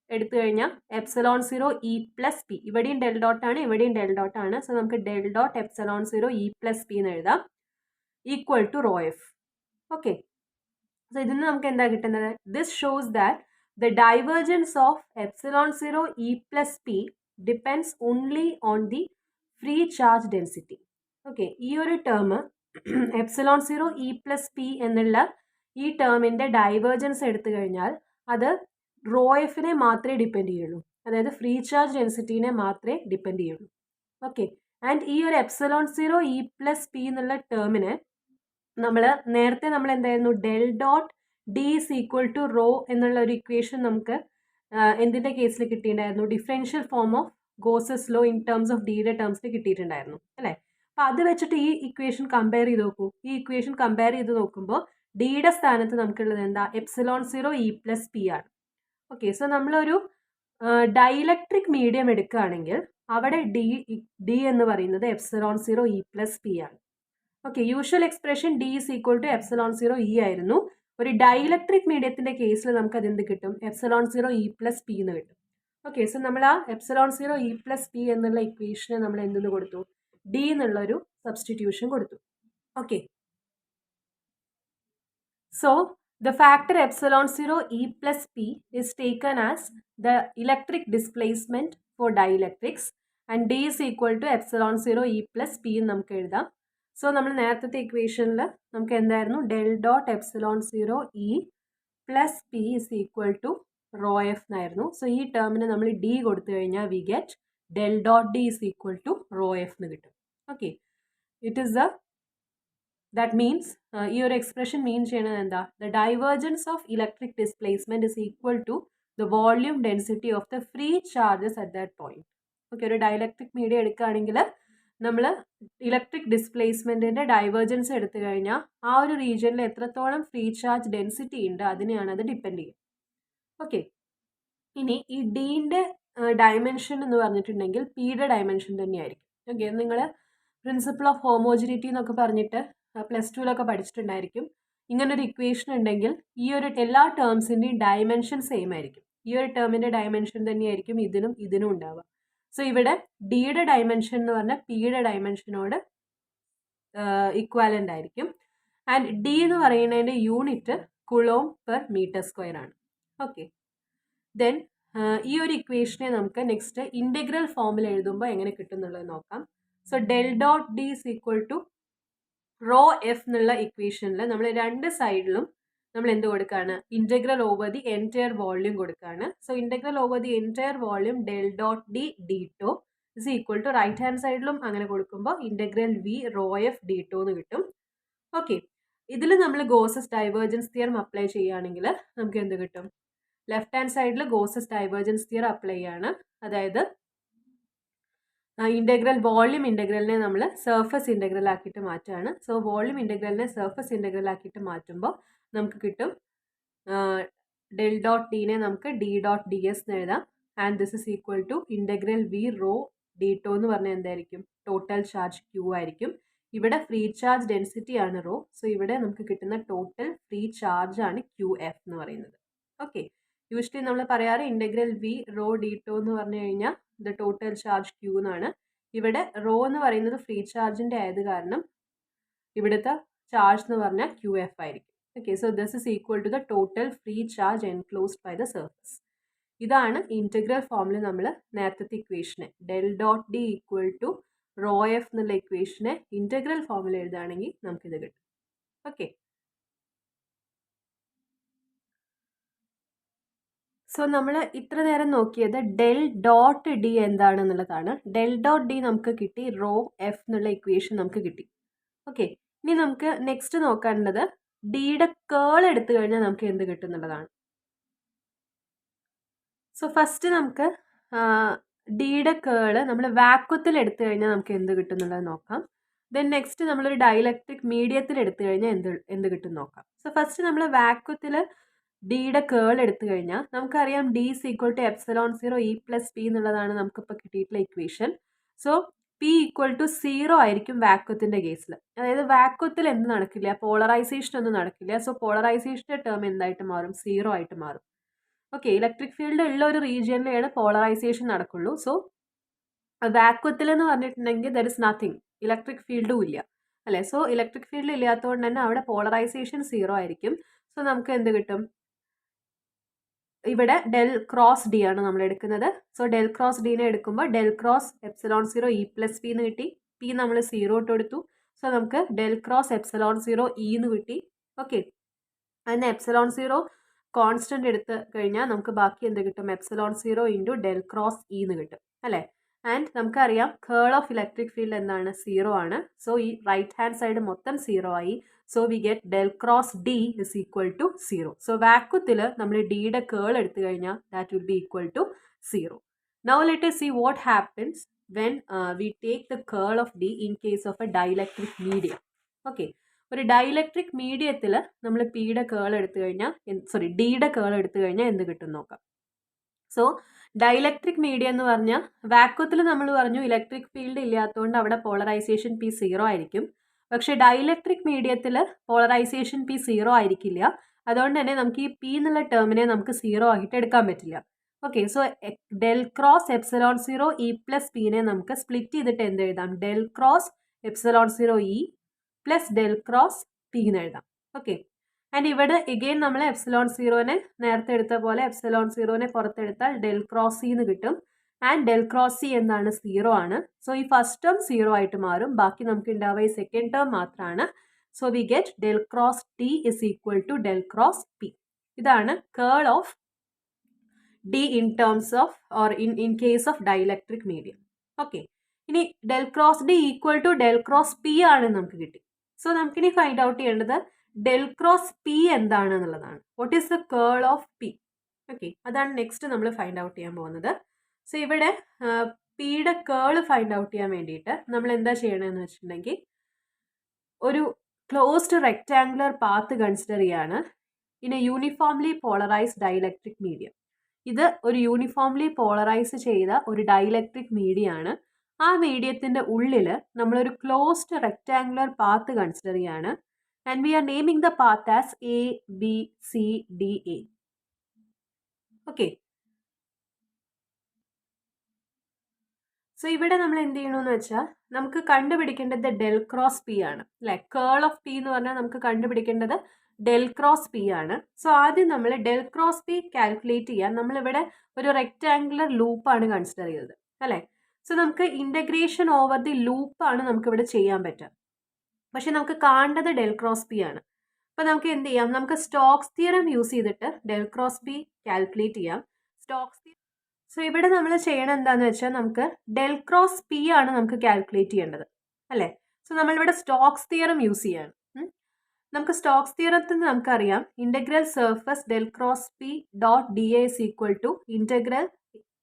എടുത്തു കഴിഞ്ഞാൽ എപ്സിലോൺ 0 ഇ പ്ലസ് പി, ഇവിടെയും ഡെൽ ഡോട്ട് ആണ്, ഇവിടെയും ഡെൽ ഡോട്ട് ആണ്. സോ നമുക്ക് del dot epsilon 0 E plus P എന്ന് എഴുതാം equal to rho F. Okay, so ഇതിൽ നിന്ന് നമുക്ക് എന്താ കിട്ടുന്നത്, this shows that the divergence of epsilon 0 E plus P depends only on the free charge density. Okay, ഈ ഒരു term epsilon 0 E plus P എന്നുള്ള ഈ ടേമിൻ്റെ ഡൈവേർജൻസ് എടുത്തു കഴിഞ്ഞാൽ അത് റോ എഫിനെ മാത്രമേ ഡിപ്പെൻഡ് ചെയ്യുള്ളൂ, അതായത് ഫ്രീ ചാർജ് ഡെൻസിറ്റീനെ മാത്രമേ ഡിപ്പെൻഡ് ചെയ്യുള്ളൂ. ഓക്കെ, ആൻഡ് ഈ ഒരു എപ്സിലോൺ 0 ഇ പ്ലസ് പി എന്നുള്ള ടേമിന് നേരത്തെ നമ്മൾ എന്തായിരുന്നു, del dot D is equal to rho എന്നുള്ള ഒരു ഇക്വേഷൻ നമുക്ക് എന്തിൻ്റെ കേസിൽ കിട്ടിയിട്ടുണ്ടായിരുന്നു, differential form of Gauss's law in terms of ഡിയുടെ ടേംസിൽ കിട്ടിയിട്ടുണ്ടായിരുന്നു അല്ലേ. അപ്പോൾ അത് വെച്ചിട്ട് ഈ ഇക്വേഷൻ കമ്പയർ ചെയ്ത് നോക്കൂ. ഈ ഇക്വേഷൻ കമ്പയർ ചെയ്ത് നോക്കുമ്പോൾ ഡിയുടെ സ്ഥാനത്ത് നമുക്കുള്ളത് എന്താ, എപ്സിലോൺ 0 ഇ പ്ലസ് പി ആണ്. ഓക്കെ, സോ നമ്മളൊരു ഡൈലക്ട്രിക് മീഡിയം എടുക്കുകയാണെങ്കിൽ അവിടെ ഡി എന്ന് പറയുന്നത് എപ്സിലോൺ 0 ഇ പ്ലസ് പി ആണ്. Okay, usual expression D is equal to epsilon 0 E ആയിരുന്നു. ഒരു ഡൈലക്ട്രിക് മീഡിയത്തിൻ്റെ കേസിൽ നമുക്ക് അതെന്ത് കിട്ടും, എപ്സിലോൺ 0 ഇ പ്ലസ് പി എന്ന് കിട്ടും. ഓക്കെ, സോ നമ്മൾ ആ എപ്സിലോൺ 0 ഇ പ്ലസ് പി എന്നുള്ള ഇക്വേഷനെ നമ്മൾ എന്തെന്ന് കൊടുത്തു, ഡി എന്നുള്ളൊരു സബ്സ്റ്റിറ്റ്യൂഷൻ കൊടുത്തു. Okay, so the factor epsilon 0 E plus P is taken as the electric displacement for dielectrics and D is equal to epsilon 0 E plus P എന്ന് നമുക്ക് എഴുതാം. സോ നമ്മൾ നേരത്തെ ഇക്വേഷനിൽ നമുക്ക് എന്തായിരുന്നു, del dot epsilon 0 E plus P is equal to rho F എന്നായിരുന്നു. സോ ഈ ടേമിന് നമ്മൾ ഡി കൊടുത്തു കഴിഞ്ഞാൽ we get del dot D is equal to rho F എന്ന് കിട്ടും. Okay, it is that means ഈ ഒരു എക്സ്പ്രഷൻ മീൻ ചെയ്യണത് എന്താ, the divergence of electric displacement is equal to the volume density of the free charges at that point. Okay, ഒരു ഡൈലക്ട്രിക് മീഡിയം എടുക്കുകയാണെങ്കിൽ നമ്മൾ ഇലക്ട്രിക് ഡിസ്പ്ലേസ്മെൻറ്റിൻ്റെ ഡൈവേർജൻസ് എടുത്തു കഴിഞ്ഞാൽ ആ ഒരു റീജിയനിൽ എത്രത്തോളം ഫ്രീ ചാർജ് ഡെൻസിറ്റി ഉണ്ട് അതിനെയാണ് അത് ഡിപ്പെൻഡ് ചെയ്യുക. ഓക്കെ, ഇനി ഈ ഡീൻ്റെ ഡയമെൻഷൻ എന്ന് പറഞ്ഞിട്ടുണ്ടെങ്കിൽ പിയുടെ ഡയമെൻഷൻ തന്നെയായിരിക്കും. ഓക്കെ, നിങ്ങൾ പ്രിൻസിപ്പിൾ ഓഫ് ഹോമോജിനിറ്റി എന്നൊക്കെ പറഞ്ഞിട്ട് പ്ലസ് ടുവിലൊക്കെ പഠിച്ചിട്ടുണ്ടായിരിക്കും. ഇങ്ങനൊരു ഇക്വേഷൻ ഉണ്ടെങ്കിൽ ഈ ഒരു എല്ലാ ടേംസിൻ്റെയും ഡയമെൻഷൻ സെയിം ആയിരിക്കും. ഈ ഒരു ടേമിൻ്റെ ഡയമെൻഷൻ തന്നെയായിരിക്കും ഇതിനും ഉണ്ടാവുക. സോ ഇവിടെ ഡിയുടെ ഡയമെൻഷൻ എന്ന് പറഞ്ഞാൽ പിയുടെ ഡയമെൻഷനോട് ഇക്വാലൻ്റ് ആയിരിക്കും. ആൻഡ് ഡി എന്ന് പറയുന്നതിൻ്റെ unit coulomb per metre square ആണ്. ഓക്കെ, ദെൻ ഈ ഒരു ഇക്വേഷനെ നമുക്ക് നെക്സ്റ്റ് ഇൻ്റഗ്രൽ ഫോമിൽ എഴുതുമ്പോൾ എങ്ങനെ കിട്ടും എന്നുള്ളത് നോക്കാം. So del dot D is equal to rho f എന്നുള്ള ഇക്വേഷനിൽ നമ്മൾ രണ്ട് സൈഡിലും നമ്മൾ എന്ത് കൊടുക്കുകയാണ്, integral over the entire volume കൊടുക്കുകയാണ്. So integral over the entire volume del dot D D tau is equal to right hand സൈഡിലും അങ്ങനെ കൊടുക്കുമ്പോൾ integral V rho f d tau എന്ന് കിട്ടും. ഓക്കെ, ഇതിൽ നമ്മൾ ഗോസസ് ഡൈവേർജൻസ് തിയറം അപ്ലൈ ചെയ്യുകയാണെങ്കിൽ നമുക്ക് എന്ത് കിട്ടും, ലെഫ്റ്റ് ഹാൻഡ് സൈഡിൽ ഗോസസ് ഡൈവേർജൻസ് തിയറം അപ്ലൈ ചെയ്യാണ്. അതായത് ഇൻ്റഗ്രൽ വോള്യൂം ഇൻ്റഗ്രലിനെ നമ്മൾ സർഫസ് ഇൻ്റഗ്രൽ ആക്കിയിട്ട് മാറ്റുകയാണ്. സോ വോള്യൂം ഇൻ്റഗ്രലിനെ സർഫസ് ഇൻ്റഗ്രൽ ആക്കിയിട്ട് മാറ്റുമ്പോൾ നമുക്ക് കിട്ടും ഡെൽ ഡോട്ട് ഡിനെ നമുക്ക് ഡി ഡോട്ട് ഡി എസ് എന്ന് എഴുതാം. And this is equal to integral V rho D tau എന്ന് പറഞ്ഞാൽ എന്തായിരിക്കും, ടോട്ടൽ ചാർജ് ക്യൂ ആയിരിക്കും. ഇവിടെ ഫ്രീ ചാർജ് ഡെൻസിറ്റി ആണ് റോ. സോ ഇവിടെ നമുക്ക് കിട്ടുന്ന ടോട്ടൽ ഫ്രീ ചാർജ് ആണ് ക്യൂ എഫ് എന്ന് പറയുന്നത്. ഓക്കെ, യൂഷ്വലി നമ്മൾ പറയാറ് integral V rho D tau എന്ന് പറഞ്ഞു കഴിഞ്ഞാൽ ദ ടോട്ടൽ ചാർജ് ക്യൂ എന്നാണ്. ഇവിടെ റോ എന്ന് പറയുന്നത് ഫ്രീ ചാർജിൻ്റെ ആയത് കാരണം ഇവിടുത്തെ ചാർജ് എന്ന് പറഞ്ഞാൽ ക്യൂ എഫ് ആയിരിക്കും. Okay, so this is equal to the total free charge enclosed by the surface. ഇതാണ് ഇൻ്റഗ്രൽ ഫോമിൽ നമ്മൾ നേരത്തെ ഇക്വേഷനെ del dot D equal to rho f എന്നുള്ള ഇക്വേഷനെ ഇൻ്റഗ്രൽ ഫോമിൽ എഴുതുകയാണെങ്കിൽ നമുക്കിത് കിട്ടും. ഓക്കെ, സോ നമ്മൾ ഇത്ര നേരം നോക്കിയത് ഡെൽ ഡോട്ട് ഡി എന്താണെന്നുള്ളതാണ്. ഡെൽ ഡോട്ട് ഡി നമുക്ക് കിട്ടി, റോ എഫ് എന്നുള്ള ഇക്വേഷൻ നമുക്ക് കിട്ടി. ഓക്കെ, ഇനി നമുക്ക് നെക്സ്റ്റ് നോക്കേണ്ടത് ഡിയുടെ കേൾ എടുത്തു കഴിഞ്ഞാൽ നമുക്ക് എന്ത് കിട്ടുന്നുള്ളതാണ്. സോ ഫസ്റ്റ് നമുക്ക് ഡിയുടെ കേള് നമ്മൾ വാക്വത്തിൽ എടുത്തു കഴിഞ്ഞാൽ നമുക്ക് എന്ത് കിട്ടുന്നുള്ളത് നോക്കാം. ദെൻ നെക്സ്റ്റ് നമ്മളൊരു ഡൈലക്ട്രിക് മീഡിയത്തിൽ എടുത്തു കഴിഞ്ഞാൽ എന്ത് കിട്ടും നോക്കാം. സോ ഫസ്റ്റ് നമ്മൾ വാക്വത്തിൽ ഡിയുടെ കേൾ എടുത്തു കഴിഞ്ഞാൽ നമുക്കറിയാം D is equal to epsilon 0 E plus P എന്നുള്ളതാണ് നമുക്കിപ്പോൾ കിട്ടിയിട്ടുള്ള equation. So P equal to 0 ആയിരിക്കും വാക്വത്തിൻ്റെ കേസിൽ. അതായത് വാക്വത്തിൽ എന്ത് നടക്കില്ല, പോളറൈസേഷൻ ഒന്നും നടക്കില്ല. സോ പോളറൈസേഷൻ്റെ ടേം എന്തായിട്ട് മാറും, 0 ആയിട്ട് മാറും. ഓക്കെ, ഇലക്ട്രിക് ഫീൽഡ് ഉള്ള ഒരു റീജിയനിലാണ് പോളറൈസേഷൻ നടക്കുള്ളൂ. സോ വാക്വത്തിൽ എന്ന് പറഞ്ഞിട്ടുണ്ടെങ്കിൽ ദർ ഇസ് നത്തിങ്, ഇലക്ട്രിക് ഫീൽഡും ഇല്ല അല്ലേ. സോ ഇലക്ട്രിക് ഫീൽഡ് ഇല്ലാത്തതുകൊണ്ട് തന്നെ അവിടെ പോളറൈസേഷൻ 0 ആയിരിക്കും. സോ നമുക്ക് എന്ത് കിട്ടും, ഇവിടെ ഡെൽ ക്രോസ് ഡി ആണ് നമ്മൾ എടുക്കുന്നത്. സോ ഡെൽ ക്രോസ് ഡിനെ എടുക്കുമ്പോൾ del cross epsilon 0 E plus P എന്ന് കിട്ടി. പി നമ്മൾ 0 ഇട്ട് കൊടുത്തു. സോ നമുക്ക് ഡെൽ ക്രോസ് എപ്സിലോൺ 0 ഇ എന്ന് കിട്ടി. ഓക്കെ, അതിന് എപ്സിലോൺ 0 കോൺസ്റ്റന്റ് എടുത്ത് കഴിഞ്ഞാൽ നമുക്ക് ബാക്കി എന്ത് കിട്ടും, epsilon 0 into del cross E എന്ന് കിട്ടും അല്ലേ. ആൻഡ് നമുക്കറിയാം കേൾ ഓഫ് ഇലക്ട്രിക് ഫീൽഡ് എന്താണ്, 0 ആണ്. സോ ഈ റൈറ്റ് ഹാൻഡ് സൈഡ് മൊത്തം 0 ആയി. So we get del cross D is equal to 0. So വാക്വത്തിൽ നമ്മൾ ഡിയുടെ കേൾ എടുത്തു കഴിഞ്ഞാൽ that will be equal to 0. Now let us see what happens when we take the curl of D in case of a dielectric medium. Okay, ഒരു ഡൈലക്ട്രിക് മീഡിയത്തിൽ നമ്മൾ പിയുടെ കേൾ എടുത്തു കഴിഞ്ഞാൽ ഡിയുടെ കേൾ എടുത്തു കഴിഞ്ഞാൽ എന്ത് കിട്ടും നോക്കാം. സോ ഡൈലക്ട്രിക് മീഡിയം എന്ന് പറഞ്ഞാൽ വാക്വത്തിൽ നമ്മൾ പറഞ്ഞു ഇലക്ട്രിക് ഫീൽഡ് ഇല്ലാത്തതുകൊണ്ട് അവിടെ പോളറൈസേഷൻ പി 0 ആയിരിക്കും. പക്ഷേ ഡൈലക്ട്രിക് മീഡിയത്തിൽ പോളറൈസേഷൻ പി 0 ആയിരിക്കില്ല. അതുകൊണ്ട് തന്നെ നമുക്ക് ഈ പി എന്നുള്ള ടേമിനെ നമുക്ക് 0 ആയിട്ട് എടുക്കാൻ പറ്റില്ല. Okay, so del cross epsilon 0 E plus പിനെ നമുക്ക് സ്പ്ലിറ്റ് ചെയ്തിട്ട് എന്ത് എഴുതാം, del cross epsilon 0 E plus del cross P എന്ന് എഴുതാം. ഓക്കെ, ആൻഡ് ഇവിടെ എഗെയിൻ നമ്മൾ എപ്സിലോൺ 0നെ നേരത്തെ എടുത്ത പോലെ എപ്സിലോൺ 0നെ പുറത്തെടുത്താൽ ഡെൽ ക്രോസ് സി എന്ന് കിട്ടും. ആൻഡ് ഡെൽ ക്രോസ് സി എന്താണ്, 0 ആണ്. സോ ഈ ഫസ്റ്റ് ടേം 0 ആയിട്ട് മാറും. ബാക്കി നമുക്ക് ഉണ്ടാവുക ഈ സെക്കൻഡ് ടേം മാത്രമാണ്. So we get del cross T is equal to del cross P. ഇതാണ് curl of D in terms of or in case of dielectric medium. Okay, ഇനി del cross D equal to del cross P ആണ് നമുക്ക് കിട്ടി. സോ നമുക്കിനി ഫൈൻഡ് ഔട്ട് ചെയ്യേണ്ടത് ഡെൽ ക്രോസ് പി എന്താണ് എന്നുള്ളതാണ്. What is the curl of P? Okay, അതാണ് നെക്സ്റ്റ് നമ്മൾ ഫൈൻഡ് ഔട്ട് ചെയ്യാൻ പോകുന്നത്. സോ ഇവിടെ പിയുടെ കേൾ ഫൈൻഡ് ഔട്ട് ചെയ്യാൻ വേണ്ടിയിട്ട് നമ്മൾ എന്താ ചെയ്യണമെന്ന് വെച്ചിട്ടുണ്ടെങ്കിൽ ഒരു ക്ലോസ്ഡ് റെക്റ്റാങ്കുലർ പാത്ത് കൺസിഡർ ചെയ്യാണ് in A uniformly polarised dielectric medium. ഇത് ഒരു യൂണിഫോംലി പോളറൈസ് ചെയ്ത ഒരു ഡൈലക്ട്രിക് മീഡിയം ആണ്. ആ മീഡിയത്തിൻ്റെ ഉള്ളിൽ നമ്മളൊരു ക്ലോസ്ഡ് റെക്റ്റാങ്കുലർ പാത്ത് കൺസിഡർ ചെയ്യാണ്. And we are naming the path as A, B, C, D, A. Okay. So ഇവിടെ നമ്മൾ എന്ത് ചെയ്യണമെന്ന് വെച്ചാൽ നമുക്ക് കണ്ടുപിടിക്കേണ്ടത് ഡെൽ ക്രോസ് പി ആണ് അല്ലെ. കേൾ ഓഫ് പി എന്ന് പറഞ്ഞാൽ നമുക്ക് കണ്ടുപിടിക്കേണ്ടത് ഡെൽ ക്രോസ് പി ആണ്. സോ ആദ്യം നമ്മൾ ഡെൽ ക്രോസ് പി കാൽക്കുലേറ്റ് ചെയ്യാൻ നമ്മളിവിടെ ഒരു റെക്റ്റാങ്കുലർ ലൂപ്പാണ് കൺസിഡർ ചെയ്തത് അല്ലേ. സോ നമുക്ക് ഇൻ്റഗ്രേഷൻ ഓവർ ദി ലൂപ്പാണ് നമുക്കിവിടെ ചെയ്യാൻ പറ്റുക. പക്ഷെ നമുക്ക് കാണേണ്ടത് ഡെൽ ക്രോസ് പി ആണ്. അപ്പോൾ നമുക്ക് എന്ത് ചെയ്യാം, നമുക്ക് സ്റ്റോക്സ് തിയറം യൂസ് ചെയ്തിട്ട് ഡെൽ ക്രോസ് പി കാൽക്കുലേറ്റ് ചെയ്യാം. സോ ഇവിടെ നമ്മൾ ചെയ്യണം എന്താണെന്ന് വെച്ചാൽ നമുക്ക് ഡെൽ ക്രോസ് പി ആണ് നമുക്ക് കാൽക്കുലേറ്റ് ചെയ്യേണ്ടത് അല്ലേ. സോ നമ്മളിവിടെ സ്റ്റോക്സ് തിയറം യൂസ് ചെയ്യാണ്. നമുക്ക് സ്റ്റോക്സ് തിയറത്തിൽ നിന്ന് നമുക്കറിയാം integral surface del cross P dot D A is equal to integral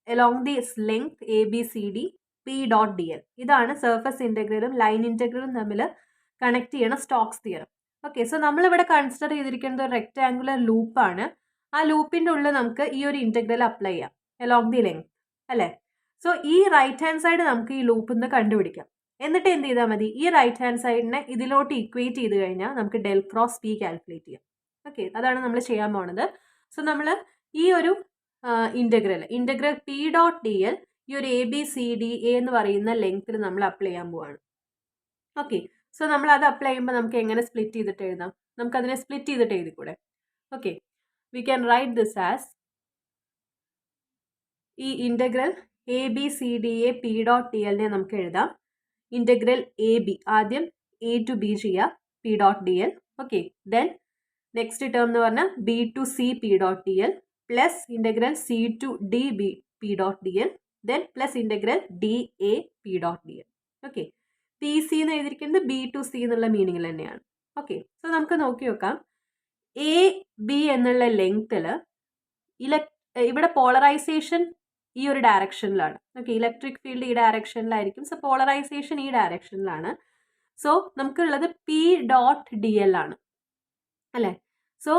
along the length A B C D P dot D L. ഇതാണ് സർഫസ് ഇൻ്റഗ്രലും ലൈൻ ഇൻ്റഗ്രലും തമ്മിൽ കണക്ട് ചെയ്യണ സ്റ്റോക്സ് തിയറം. ഓക്കെ, സോ നമ്മളിവിടെ കൺസിഡർ ചെയ്തിരിക്കുന്നത് ഒരു റെക്റ്റാങ്കുലർ ലൂപ്പാണ്. ആ ലൂപ്പിൻ്റെ ഉള്ളിൽ നമുക്ക് ഈ ഒരു ഇൻ്റഗ്രൽ അപ്ലൈ ചെയ്യാം എലോങ് ദി ലെങ്ത് അല്ലേ. സോ ഈ റൈറ്റ് ഹാൻഡ് സൈഡ് നമുക്ക് ഈ ലൂപ്പിൽ നിന്ന് കണ്ടുപിടിക്കാം. എന്നിട്ട് എന്ത് ചെയ്താൽ മതി, ഈ റൈറ്റ് ഹാൻഡ് സൈഡിനെ ഇതിലോട്ട് ഇക്വേറ്റ് ചെയ്ത് കഴിഞ്ഞാൽ നമുക്ക് ഡെൽ ക്രോസ് പി കാൽക്കുലേറ്റ് ചെയ്യാം. ഓക്കെ, അതാണ് നമ്മൾ ചെയ്യാൻ പോണത്. സോ നമ്മൾ ഈ ഒരു integral P dot D L ഈ ഒരു A B C D A എന്ന് പറയുന്ന ലെങ്ത്തിൽ നമ്മൾ അപ്ലൈ ചെയ്യാൻ പോവാണ്. ഓക്കെ, സോ നമ്മൾ അത് അപ്ലൈ ചെയ്യുമ്പോൾ നമുക്ക് എങ്ങനെ സ്പ്ലിറ്റ് ചെയ്തിട്ട് എഴുതാം, നമുക്കതിനെ സ്പ്ലിറ്റ് ചെയ്തിട്ട് എഴുതിക്കൂടെ. Okay, we can write this as ഈ integral A B C D A P dot d എല്ലിനെ നമുക്ക് എഴുതാം ഇൻ്റഗ്രൽ എ ബി, ആദ്യം എ ടു ബി ചെയ്യുക P dot D l. Okay, then next term എന്ന് പറഞ്ഞാൽ B to C P dot D l plus integral C to D B P dot D l then plus integral D A P dot D l. Okay, P C എന്ന് എഴുതിയിരിക്കുന്നത് ബി ടു സി എന്നുള്ള മീനിങ്ങിൽ തന്നെയാണ്. ഓക്കെ, സോ നമുക്ക് നോക്കി നോക്കാം. എ ബി എന്നുള്ള ലെങ്ത്തിൽ ഇവിടെ പോളറൈസേഷൻ ഈ ഒരു ഡയറക്ഷനിലാണ്. ഓക്കെ, ഇലക്ട്രിക് ഫീൽഡ് ഈ ഡയറക്ഷനിലായിരിക്കും. സോ പോളറൈസേഷൻ ഈ ഡയറക്ഷനിലാണ്. സോ നമുക്കുള്ളത് പി ഡോട്ട് ഡി എൽ ആണ് അല്ലേ. സോ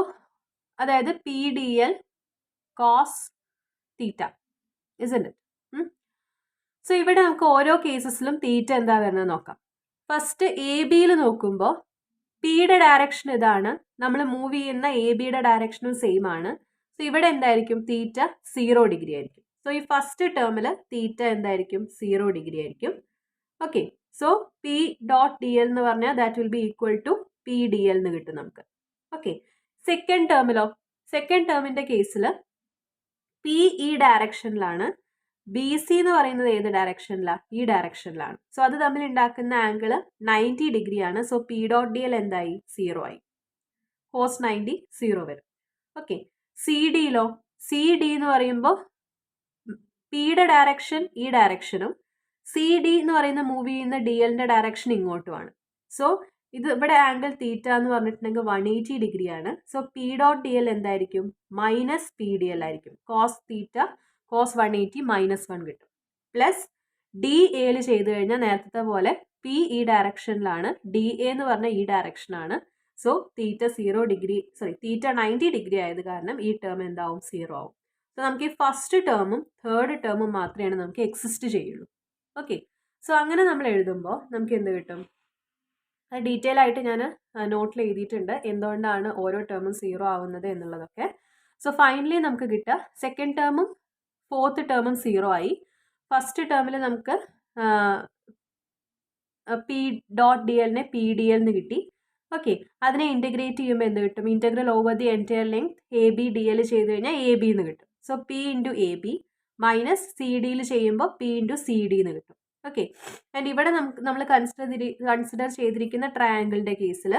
അതായത് P D l cos theta isn't it. So ഇവിടെ നമുക്ക് ഓരോ കേസസിലും തീറ്റ എന്താ വരുന്നത് നോക്കാം. ഫസ്റ്റ് എ ബിയിൽ നോക്കുമ്പോൾ പിയുടെ ഡയറക്ഷൻ ഇതാണ്, നമ്മൾ മൂവ് ചെയ്യുന്ന എ ബിയുടെ ഡയറക്ഷനും സെയിം ആണ്. സോ ഇവിടെ എന്തായിരിക്കും, തീറ്റ 0 ഡിഗ്രി ആയിരിക്കും. സോ ഈ ഫസ്റ്റ് ടേമിൽ തീറ്റ എന്തായിരിക്കും, 0 ഡിഗ്രി ആയിരിക്കും. Okay, so P dot D L എന്ന് പറഞ്ഞാൽ that will be equal to P D L എന്ന് കിട്ടും നമുക്ക്. ഓക്കെ, സെക്കൻഡ് ടേമിലോ, സെക്കൻഡ് ടേമിന്റെ കേസിൽ പി ഈ ഡയറക്ഷനിലാണ്, ബി സി എന്ന് പറയുന്നത് ഏത് ഡയറക്ഷനിലാണ്, ഈ ഡയറക്ഷനിലാണ്. സോ അത് തമ്മിൽ ഉണ്ടാക്കുന്ന ആംഗിൾ 90 ഡിഗ്രി ആണ്. So P dot D L എന്തായി, 0 ആയി. കോസ് 90 0 വരും. ഓക്കെ, സി ഡിയിലോ, സി ഡി എന്ന് പറയുമ്പോൾ പിയുടെ ഡയറക്ഷൻ ഈ ഡയറക്ഷനും സി ഡി എന്ന് പറയുന്ന മൂവ് ചെയ്യുന്ന ഡി എല്ലിന്റെ ഡയറക്ഷൻ ഇങ്ങോട്ടുമാണ്. സോ ഇത് ഇവിടെ ആംഗിൾ തീറ്റ എന്ന് പറഞ്ഞിട്ടുണ്ടെങ്കിൽ 180 ഡിഗ്രി ആണ്. So P dot D L എന്തായിരിക്കും, മൈനസ് പി ഡി എൽ ആയിരിക്കും. കോസ് തീറ്റ കോസ് 180 -1 കിട്ടും. പ്ലസ് ഡി എയിൽ ചെയ്ത് കഴിഞ്ഞാൽ നേരത്തെ പോലെ പി ഈ ഡയറക്ഷനിലാണ്, ഡി എ എന്ന് പറഞ്ഞാൽ ഈ ഡയറക്ഷനാണ്. So theta 0 degree theta 90 degree ആയത് കാരണം ഈ ടേം എന്താവും, 0 ആവും. സോ നമുക്ക് ഈ ഫസ്റ്റ് ടേമും തേർഡ് ടേമും മാത്രമേ നമുക്ക് എക്സിസ്റ്റ് ചെയ്യുള്ളൂ. ഓക്കെ, സോ അങ്ങനെ നമ്മൾ എഴുതുമ്പോൾ നമുക്ക് എന്ത് കിട്ടും, അത് ഡീറ്റെയിൽ ആയിട്ട് ഞാൻ നോട്ടിൽ എഴുതിയിട്ടുണ്ട് എന്തുകൊണ്ടാണ് ഓരോ ടേമും 0 ആവുന്നത് എന്നുള്ളതൊക്കെ. സോ ഫൈനലി നമുക്ക് കിട്ടുക സെക്കൻഡ് ടേമും ഫോർത്ത് ടേമും 0 ആയി. ഫസ്റ്റ് ടേമിൽ നമുക്ക് പി ഡോട്ട് ഡി എല്ലിനെ പി ഡി എൽ എന്ന് കിട്ടി. ഓക്കെ, അതിനെ ഇൻറ്റഗ്രേറ്റ് ചെയ്യുമ്പോൾ എന്ത് കിട്ടും, integral over the entire length A B d l ചെയ്ത് കഴിഞ്ഞാൽ എ ബി എന്ന് കിട്ടും. So P into A B minus C ഡിയിൽ ചെയ്യുമ്പോൾ പി ഇൻറ്റു സി ഡി എന്ന് കിട്ടും. ഓക്കെ, ആൻഡ് ഇവിടെ നമ്മൾ കൺസിഡർ ചെയ്തിരിക്കുന്ന ട്രയാങ്കിളിൻ്റെ കേസിൽ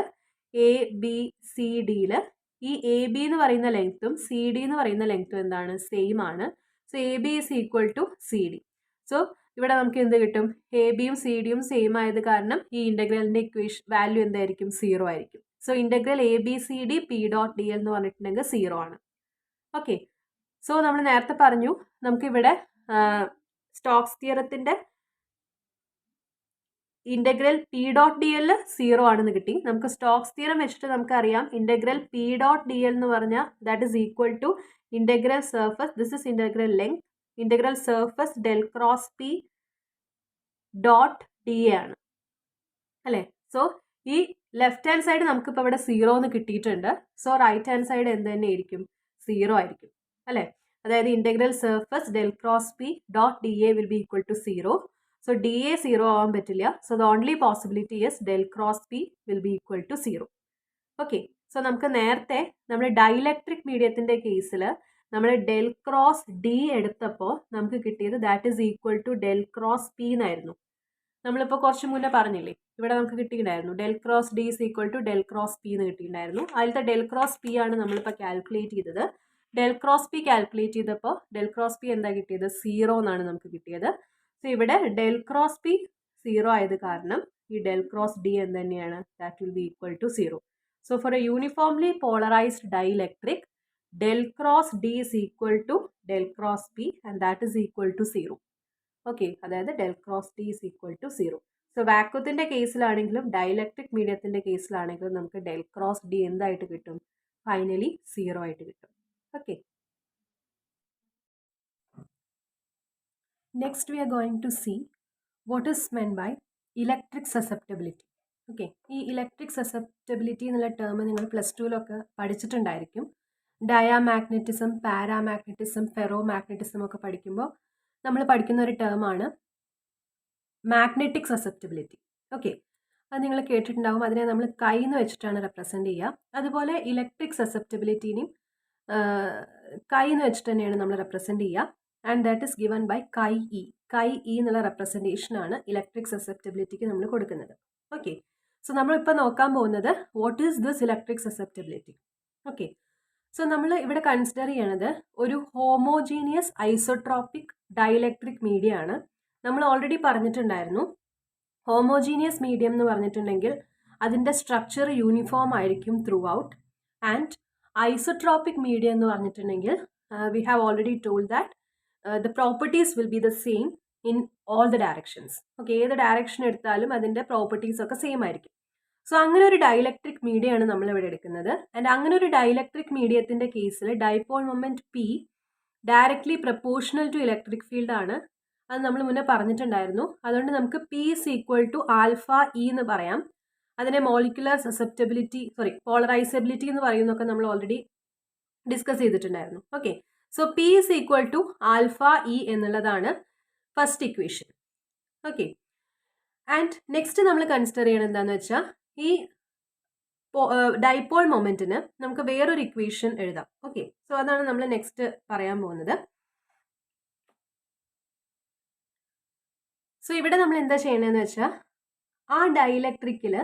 എ ബി സി ഡിയിൽ ഈ എ ബി എന്ന് പറയുന്ന ലെങ്ത്തും സി ഡി എന്ന് പറയുന്ന ലെങ്ത്തും എന്താണ്, സെയിം ആണ്. So A B is equal to C D. So ഇവിടെ നമുക്ക് എന്ത് കിട്ടും, എ ബിയും സി ഡിയും സെയിം ആയത് കാരണം ഈ ഇൻ്റഗ്രലിൻ്റെ വാല്യൂ എന്തായിരിക്കും, 0 ആയിരിക്കും. So integral A B C D P dot D L എന്ന് പറഞ്ഞിട്ടുണ്ടെങ്കിൽ 0 ആണ്. ഓക്കെ, സോ നമ്മൾ നേരത്തെ പറഞ്ഞു നമുക്കിവിടെ സ്റ്റോക്സ് തിയറത്തിൻ്റെ integral P dot D L 0 ആണെന്ന് കിട്ടി. നമുക്ക് സ്റ്റോക്സ് തിയറം വെച്ചിട്ട് നമുക്കറിയാം integral P dot D L എന്ന് പറഞ്ഞാൽ that is equal to integral surface, this is integral length, integral surface del cross P dot D A ആണ് അല്ലേ. സോ ഈ ലെഫ്റ്റ് ഹാൻഡ് സൈഡ് നമുക്കിപ്പോൾ ഇവിടെ 0 എന്ന് കിട്ടിയിട്ടുണ്ട്. സോ റൈറ്റ് ഹാൻഡ് സൈഡ് എന്ത് തന്നെ ആയിരിക്കും, 0 ആയിരിക്കും അല്ലേ. അതായത് integral surface del cross P dot D A will be equal to 0. So D A 0 ആവാൻ പറ്റില്ല. So the only possibility is del cross P will be equal to 0. Okay, so നമുക്ക് നേരത്തെ നമ്മൾ ഡൈലക്ട്രിക് മീഡിയത്തിൻ്റെ കേസിൽ നമ്മൾ ഡെൽ ക്രോസ് ഡി എടുത്തപ്പോൾ നമുക്ക് കിട്ടിയത് that is equal to del cross P എന്നായിരുന്നു. നമ്മളിപ്പോൾ കുറച്ച് മുന്നേ പറഞ്ഞില്ലേ, ഇവിടെ നമുക്ക് കിട്ടിയിട്ടുണ്ടായിരുന്നു del cross D is equal to del cross P എന്ന് കിട്ടിയിട്ടുണ്ടായിരുന്നു. അതിലത്തെ ഡെൽ ക്രോസ് പി ആണ് നമ്മളിപ്പോൾ കാൽക്കുലേറ്റ് ചെയ്തത്. ഡെൽ ക്രോസ് പി കാൽക്കുലേറ്റ് ചെയ്തപ്പോൾ ഡെൽ ക്രോസ് പി എന്താ കിട്ടിയത്, 0 എന്നാണ് നമുക്ക് കിട്ടിയത്. സോ ഇവിടെ ഡെൽ ക്രോസ് പി 0 ആയത് കാരണം ഈ ഡെൽ ക്രോസ് ഡി എന്ത് തന്നെയാണ്, that will be equal to 0. So for a uniformly polarised dielectric del cross D is equal to del cross P and that is equal to 0. Okay, അതായത് del cross D is equal to 0. So വാക്വത്തിൻ്റെ കേസിലാണെങ്കിലും ഡൈലക്ട്രിക് മീഡിയത്തിൻ്റെ കേസിലാണെങ്കിലും നമുക്ക് del cross D എന്തായിട്ട് കിട്ടും, ഫൈനലി 0 ആയിട്ട് കിട്ടും. Okay, next we are going to see what is meant by electric susceptibility. Okay, ഈ ഇലക്ട്രിക് സസെപ്റ്റബിലിറ്റി എന്നുള്ള ടേം നിങ്ങൾ +2 പഠിച്ചിട്ടുണ്ടായിരിക്കും. ഡയാമാഗ്നറ്റിസം, പാരാമാഗ്നറ്റിസം, ഫെറോമാഗ്നറ്റിസം ഒക്കെ പഠിക്കുമ്പോൾ നമ്മൾ പഠിക്കുന്ന ഒരു ടേമാണ് മാഗ്നറ്റിക് സസെപ്റ്റബിലിറ്റി. ഓക്കെ, അത് നിങ്ങൾ കേട്ടിട്ടുണ്ടാകും. അതിനെ നമ്മൾ കൈ എന്ന് വെച്ചിട്ടാണ് റെപ്രസെൻറ്റ് ചെയ്യുക. അതുപോലെ ഇലക്ട്രിക് സസെപ്റ്റബിലിറ്റിനെയും കൈ എന്ന് വെച്ചിട്ട് തന്നെയാണ് നമ്മൾ റെപ്രസെൻറ്റ് ചെയ്യുക. And that is given by chi E. Chi E എന്നുള്ള റെപ്രസെൻറ്റേഷനാണ് ഇലക്ട്രിക് സസെപ്റ്റബിലിറ്റിക്ക് നമ്മൾ കൊടുക്കുന്നത്. ഓക്കെ, സോ നമ്മളിപ്പോൾ നോക്കാൻ പോകുന്നത് what is this electric susceptibility. Okay, so നമ്മൾ ഇവിടെ കൺസിഡർ ചെയ്യണത് ഒരു ഹോമോജീനിയസ് ഐസോട്രോപിക് ഡൈഇലക്ട്രിക് മീഡിയ ആണ്. നമ്മൾ ഓൾറെഡി പറഞ്ഞിട്ടുണ്ടായിരുന്നു ഹോമോജീനിയസ് മീഡിയം എന്ന് പറഞ്ഞിട്ടുണ്ടെങ്കിൽ അതിൻ്റെ സ്ട്രക്ചർ യൂണിഫോം ആയിരിക്കും through out. And isotropic media എന്ന് പറഞ്ഞിട്ടുണ്ടെങ്കിൽ we have already told that the properties will be the same in all the directions. Okay, ഏത് ഡയറക്ഷൻ എടുത്താലും അതിൻ്റെ പ്രോപ്പർട്ടീസ് ഒക്കെ സെയിം ആയിരിക്കും. സോ അങ്ങനെ ഒരു ഡൈലക്ട്രിക് മീഡിയയാണ് നമ്മളിവിടെ എടുക്കുന്നത്. ആൻഡ് അങ്ങനെ ഒരു ഡൈലക്ട്രിക് മീഡിയത്തിൻ്റെ കേസിൽ dipole moment P directly proportional to electric field ആണ്. അത് നമ്മൾ മുന്നേ പറഞ്ഞിട്ടുണ്ടായിരുന്നു. അതുകൊണ്ട് നമുക്ക് P is equal to alpha E എന്ന് പറയാം. അതിനെ മോളിക്കുലർ സസെപ്റ്റബിലിറ്റി പോളറൈസബിലിറ്റി എന്ന് പറയുന്നതൊക്കെ നമ്മൾ ഓൾറെഡി ഡിസ്കസ് ചെയ്തിട്ടുണ്ടായിരുന്നു. Okay, so P is equal to alpha E എന്നുള്ളതാണ് first equation. Okay, and next നമ്മൾ കൺസിഡർ ചെയ്യണം എന്താണെന്ന് വെച്ചാൽ ഈ ഡൈപോൾ മൊമെന്റിന് നമുക്ക് വേറൊരു ഇക്വേഷൻ എഴുതാം. ഓക്കെ, സോ അതാണ് നമ്മൾ നെക്സ്റ്റ് പറയാൻ പോകുന്നത്. സോ ഇവിടെ നമ്മൾ എന്താ ചെയ്യണമെന്ന് വെച്ചാൽ ആ ഡൈലക്ട്രിക്കിൽ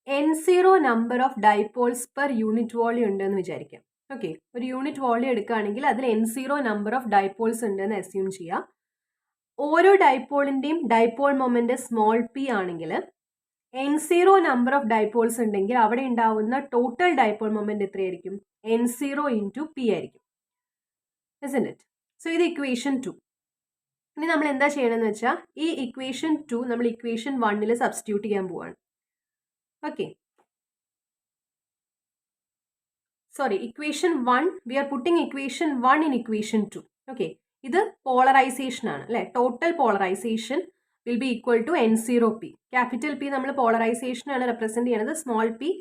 N0 number of dipoles per unit volume ഉണ്ടെന്ന് വിചാരിക്കാം. ഓക്കെ, ഒരു യൂണിറ്റ് വോളിയം എടുക്കുകയാണെങ്കിൽ അതിൽ N0 നമ്പർ ഓഫ് ഡൈപോൾസ് ഉണ്ടെന്ന് അസ്യൂം ചെയ്യാം. ഓരോ ഡൈപോളിൻ്റെയും ഡൈപോൾ മൊമെന്റ് സ്മോൾ പി ആണെങ്കിൽ N0 നമ്പർ ഓഫ് ഡൈപോൾസ് ഉണ്ടെങ്കിൽ അവിടെ ഉണ്ടാവുന്ന ടോട്ടൽ ഡൈപോൾ മൊമെന്റ് എത്രയായിരിക്കും? N0 ഇൻറ്റു പി ആയിരിക്കും. ഇസ്ന്റ് ഇറ്റ്? സോ ഇത് ഇക്വേഷൻ 2. ഇനി നമ്മൾ എന്താ ചെയ്യണമെന്ന് വെച്ചാൽ ഈ ഇക്വേഷൻ 2 നമ്മൾ ഇക്വേഷൻ 1 സബ്സ്റ്റിറ്റ്യൂട്ട് ചെയ്യാൻ പോവാണ്. Okay, sorry, equation 1 we are putting equation 1 in equation 2. Okay, ഇത് പോളറൈസേഷൻ ആണ് അല്ലേ? Total polarisation will be equal to N0 P. Capital P നമ്മൾ പോളറൈസേഷൻ ആണ് റെപ്രസെന്റ് ചെയ്യുന്നത്, സ്മോൾ പി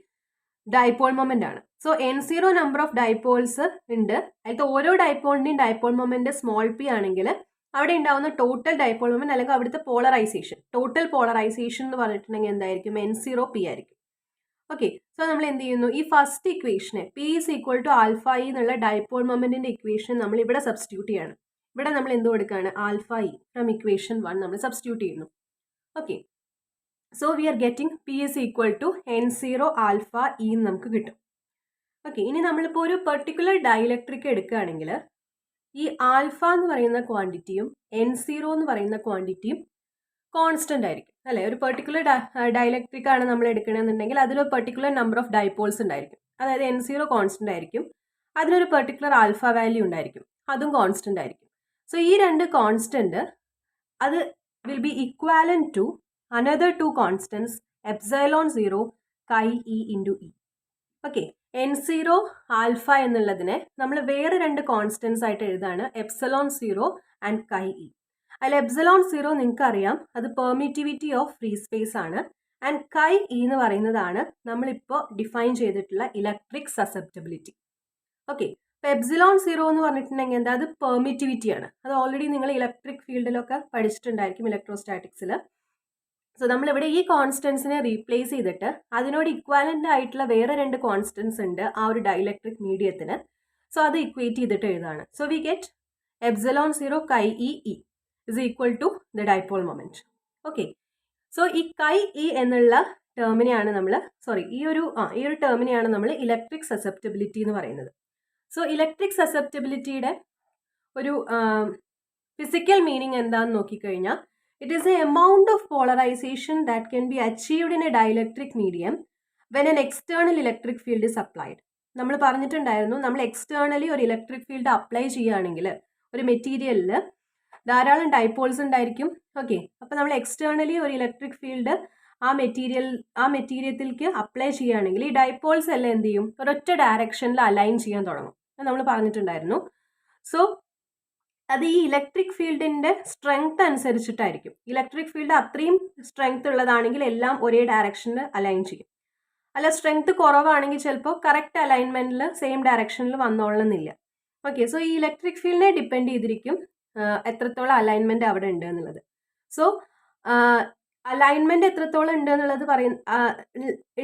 ഡൈപോൾ മൊമെന്റ് ആണ്. So N0 number of dipoles ഉണ്ട്, അതിലത്തെ ഓരോ ഡൈപോളിന്റെയും ഡൈപോൾ മൊമെന്റ് സ്മോൾ പി ആണെങ്കിൽ അവിടെ ഉണ്ടാവുന്ന ടോട്ടൽ ഡൈപോൾ മൊമെന്റ് അല്ലെങ്കിൽ അവിടുത്തെ പോളറൈസേഷൻ, ടോട്ടൽ പോളറൈസേഷൻ എന്ന് പറഞ്ഞിട്ടുണ്ടെങ്കിൽ എന്തായിരിക്കും? N0 പി ആയിരിക്കും. ഓക്കെ, സോ നമ്മൾ എന്ത് ചെയ്യുന്നു? ഈ ഫസ്റ്റ് ഇക്വേഷനെ P is equal to alpha E എന്നുള്ള ഡൈപോൾ മൊമെന്റിന്റെ ഇക്വേഷൻ നമ്മൾ ഇവിടെ സബ്സ്റ്റിറ്റ്യൂട്ട് ചെയ്യാണ്. ഇവിടെ നമ്മൾ എന്ത് കൊടുക്കുകയാണ്? ആൽഫ ഇ ഫ്രം ഇക്വേഷൻ 1 നമ്മൾ സബ്സ്റ്റിറ്റ്യൂട്ട് ചെയ്യുന്നു. Okay, so we are getting P is equal to N0 alpha E എന്ന് നമുക്ക് കിട്ടും. ഓക്കെ, ഇനി നമ്മളിപ്പോൾ ഒരു പെർട്ടിക്കുലർ ഡൈലക്ട്രിക് എടുക്കുകയാണെങ്കിൽ ഈ ആൽഫ എന്ന് പറയുന്ന ക്വാണ്ടിറ്റിയും N0 എന്ന് പറയുന്ന ക്വാണ്ടിറ്റിയും കോൺസ്റ്റന്റ് ആയിരിക്കും അല്ലേ? ഒരു പെർട്ടിക്കുലർ ഡൈലക്ട്രിക് ആണ് നമ്മൾ എടുക്കണമെന്നുണ്ടെങ്കിൽ അതിലൊരു പെർട്ടിക്കുലർ നമ്പർ ഓഫ് ഡൈപോൾസ് ഉണ്ടായിരിക്കും. അതായത് N0 കോൺസ്റ്റന്റ് ആയിരിക്കും, അതിനൊരു പെർട്ടിക്കുലർ ആൽഫ വാല്യൂ ഉണ്ടായിരിക്കും, അതും കോൺസ്റ്റന്റ് ആയിരിക്കും. സോ ഈ രണ്ട് കോൺസ്റ്റന്റ് അത് will be equivalent to another 2 constants ε0 chi e into E. Okay, N0 alpha എന്നുള്ളതിനെ നമ്മൾ വേറെ രണ്ട് കോൺസ്റ്റൻസ് ആയിട്ട് എഴുതാണ്, ε0 ആൻഡ് chi e. അതിൽ ε0 നിങ്ങൾക്ക് അറിയാം, അത് പെർമിറ്റിവിറ്റി ഓഫ് ഫ്രീ സ്പേസ് ആണ്. ആൻഡ് chi e എന്ന് പറയുന്നതാണ് നമ്മളിപ്പോൾ ഡിഫൈൻ ചെയ്തിട്ടുള്ള ഇലക്ട്രിക് സസെപ്റ്റബിലിറ്റി. ഓക്കെ, ഇപ്പോൾ ε0 എന്ന് പറഞ്ഞിട്ടുണ്ടെങ്കിൽ എന്താ? അത് പെർമിറ്റിവിറ്റി ആണ്. അത് ഓൾറെഡി നിങ്ങൾ ഇലക്ട്രിക് ഫീൽഡിലൊക്കെ പഠിച്ചിട്ടുണ്ടായിരിക്കും, ഇലക്ട്രോസ്റ്റാറ്റിക്സിൽ. സോ നമ്മളിവിടെ ഈ കോൺസ്റ്റൻസിനെ റീപ്ലേസ് ചെയ്തിട്ട് അതിനോട് ഇക്വാലൻ്റ് ആയിട്ടുള്ള വേറെ രണ്ട് കോൺസ്റ്റൻസ് ഉണ്ട് ആ ഒരു ഡൈലക്ട്രിക് മീഡിയത്തിന്. സോ അത് ഇക്വേറ്റ് ചെയ്തിട്ട് എഴുതാണ്. So we get ε0 chi e e is equal to the dipole moment. Okay, so ഈ chi e എന്നുള്ള ടേമിനെയാണ് നമ്മൾ ഈ ഒരു ടേമിനെയാണ് നമ്മൾ ഇലക്ട്രിക് സസെപ്റ്റബിലിറ്റി എന്ന് പറയുന്നത്. സോ ഇലക്ട്രിക് സസെപ്റ്റബിലിറ്റിയുടെ ഒരു ഫിസിക്കൽ മീനിങ് എന്താണെന്ന് നോക്കിക്കഴിഞ്ഞാൽ it is the amount of polarization that can be achieved in a dielectric medium when an external electric field is applied. നമ്മൾ പറഞ്ഞിട്ടുണ്ടായിരുന്നു, നമ്മൾ എക്സ്റ്റേണലി ഒരു ഇലക്ട്രിക് ഫീൽഡ് അപ്ലൈ ചെയ്യുകയാണെങ്കിൽ ഒരു മെറ്റീരിയലിൽ ധാരാളം ഡൈപോൾസ് ഉണ്ടായിരിക്കും. ഓക്കെ, അപ്പോൾ നമ്മൾ എക്സ്റ്റേണലി ഒരു ഇലക്ട്രിക് ഫീൽഡ് ആ മെറ്റീരിയത്തിലേക്ക് അപ്ലൈ ചെയ്യുകയാണെങ്കിൽ ഈ ഡൈപോൾസ് എല്ലാം എന്ത് ചെയ്യും? ഒരൊറ്റ ഡയറക്ഷനിൽ അലൈൻ ചെയ്യാൻ തുടങ്ങും. നമ്മൾ പറഞ്ഞിട്ടുണ്ടായിരുന്നു. സോ അത് ഈ ഇലക്ട്രിക് ഫീൽഡിൻ്റെ സ്ട്രെങ്ത് അനുസരിച്ചിട്ടായിരിക്കും. ഇലക്ട്രിക് ഫീൽഡ് അത്രയും സ്ട്രെങ്ത് ഉള്ളതാണെങ്കിൽ എല്ലാം ഒരേ ഡയറക്ഷനിൽ അലൈൻ ചെയ്യും. അല്ല, സ്ട്രെങ്ത് കുറവാണെങ്കിൽ ചിലപ്പോൾ കറക്റ്റ് അലൈൻമെൻറ്റിൽ സെയിം ഡയറക്ഷനിൽ വന്നോളണമെന്നില്ല. ഓക്കെ, സോ ഈ ഇലക്ട്രിക് ഫീൽഡിനെ ഡിപ്പെൻഡ് ചെയ്തിരിക്കും എത്രത്തോളം അലൈൻമെൻറ്റ് അവിടെ ഉണ്ട് എന്നുള്ളത്. സോ അലൈൻമെൻറ്റ് എത്രത്തോളം ഉണ്ട് എന്നുള്ളത്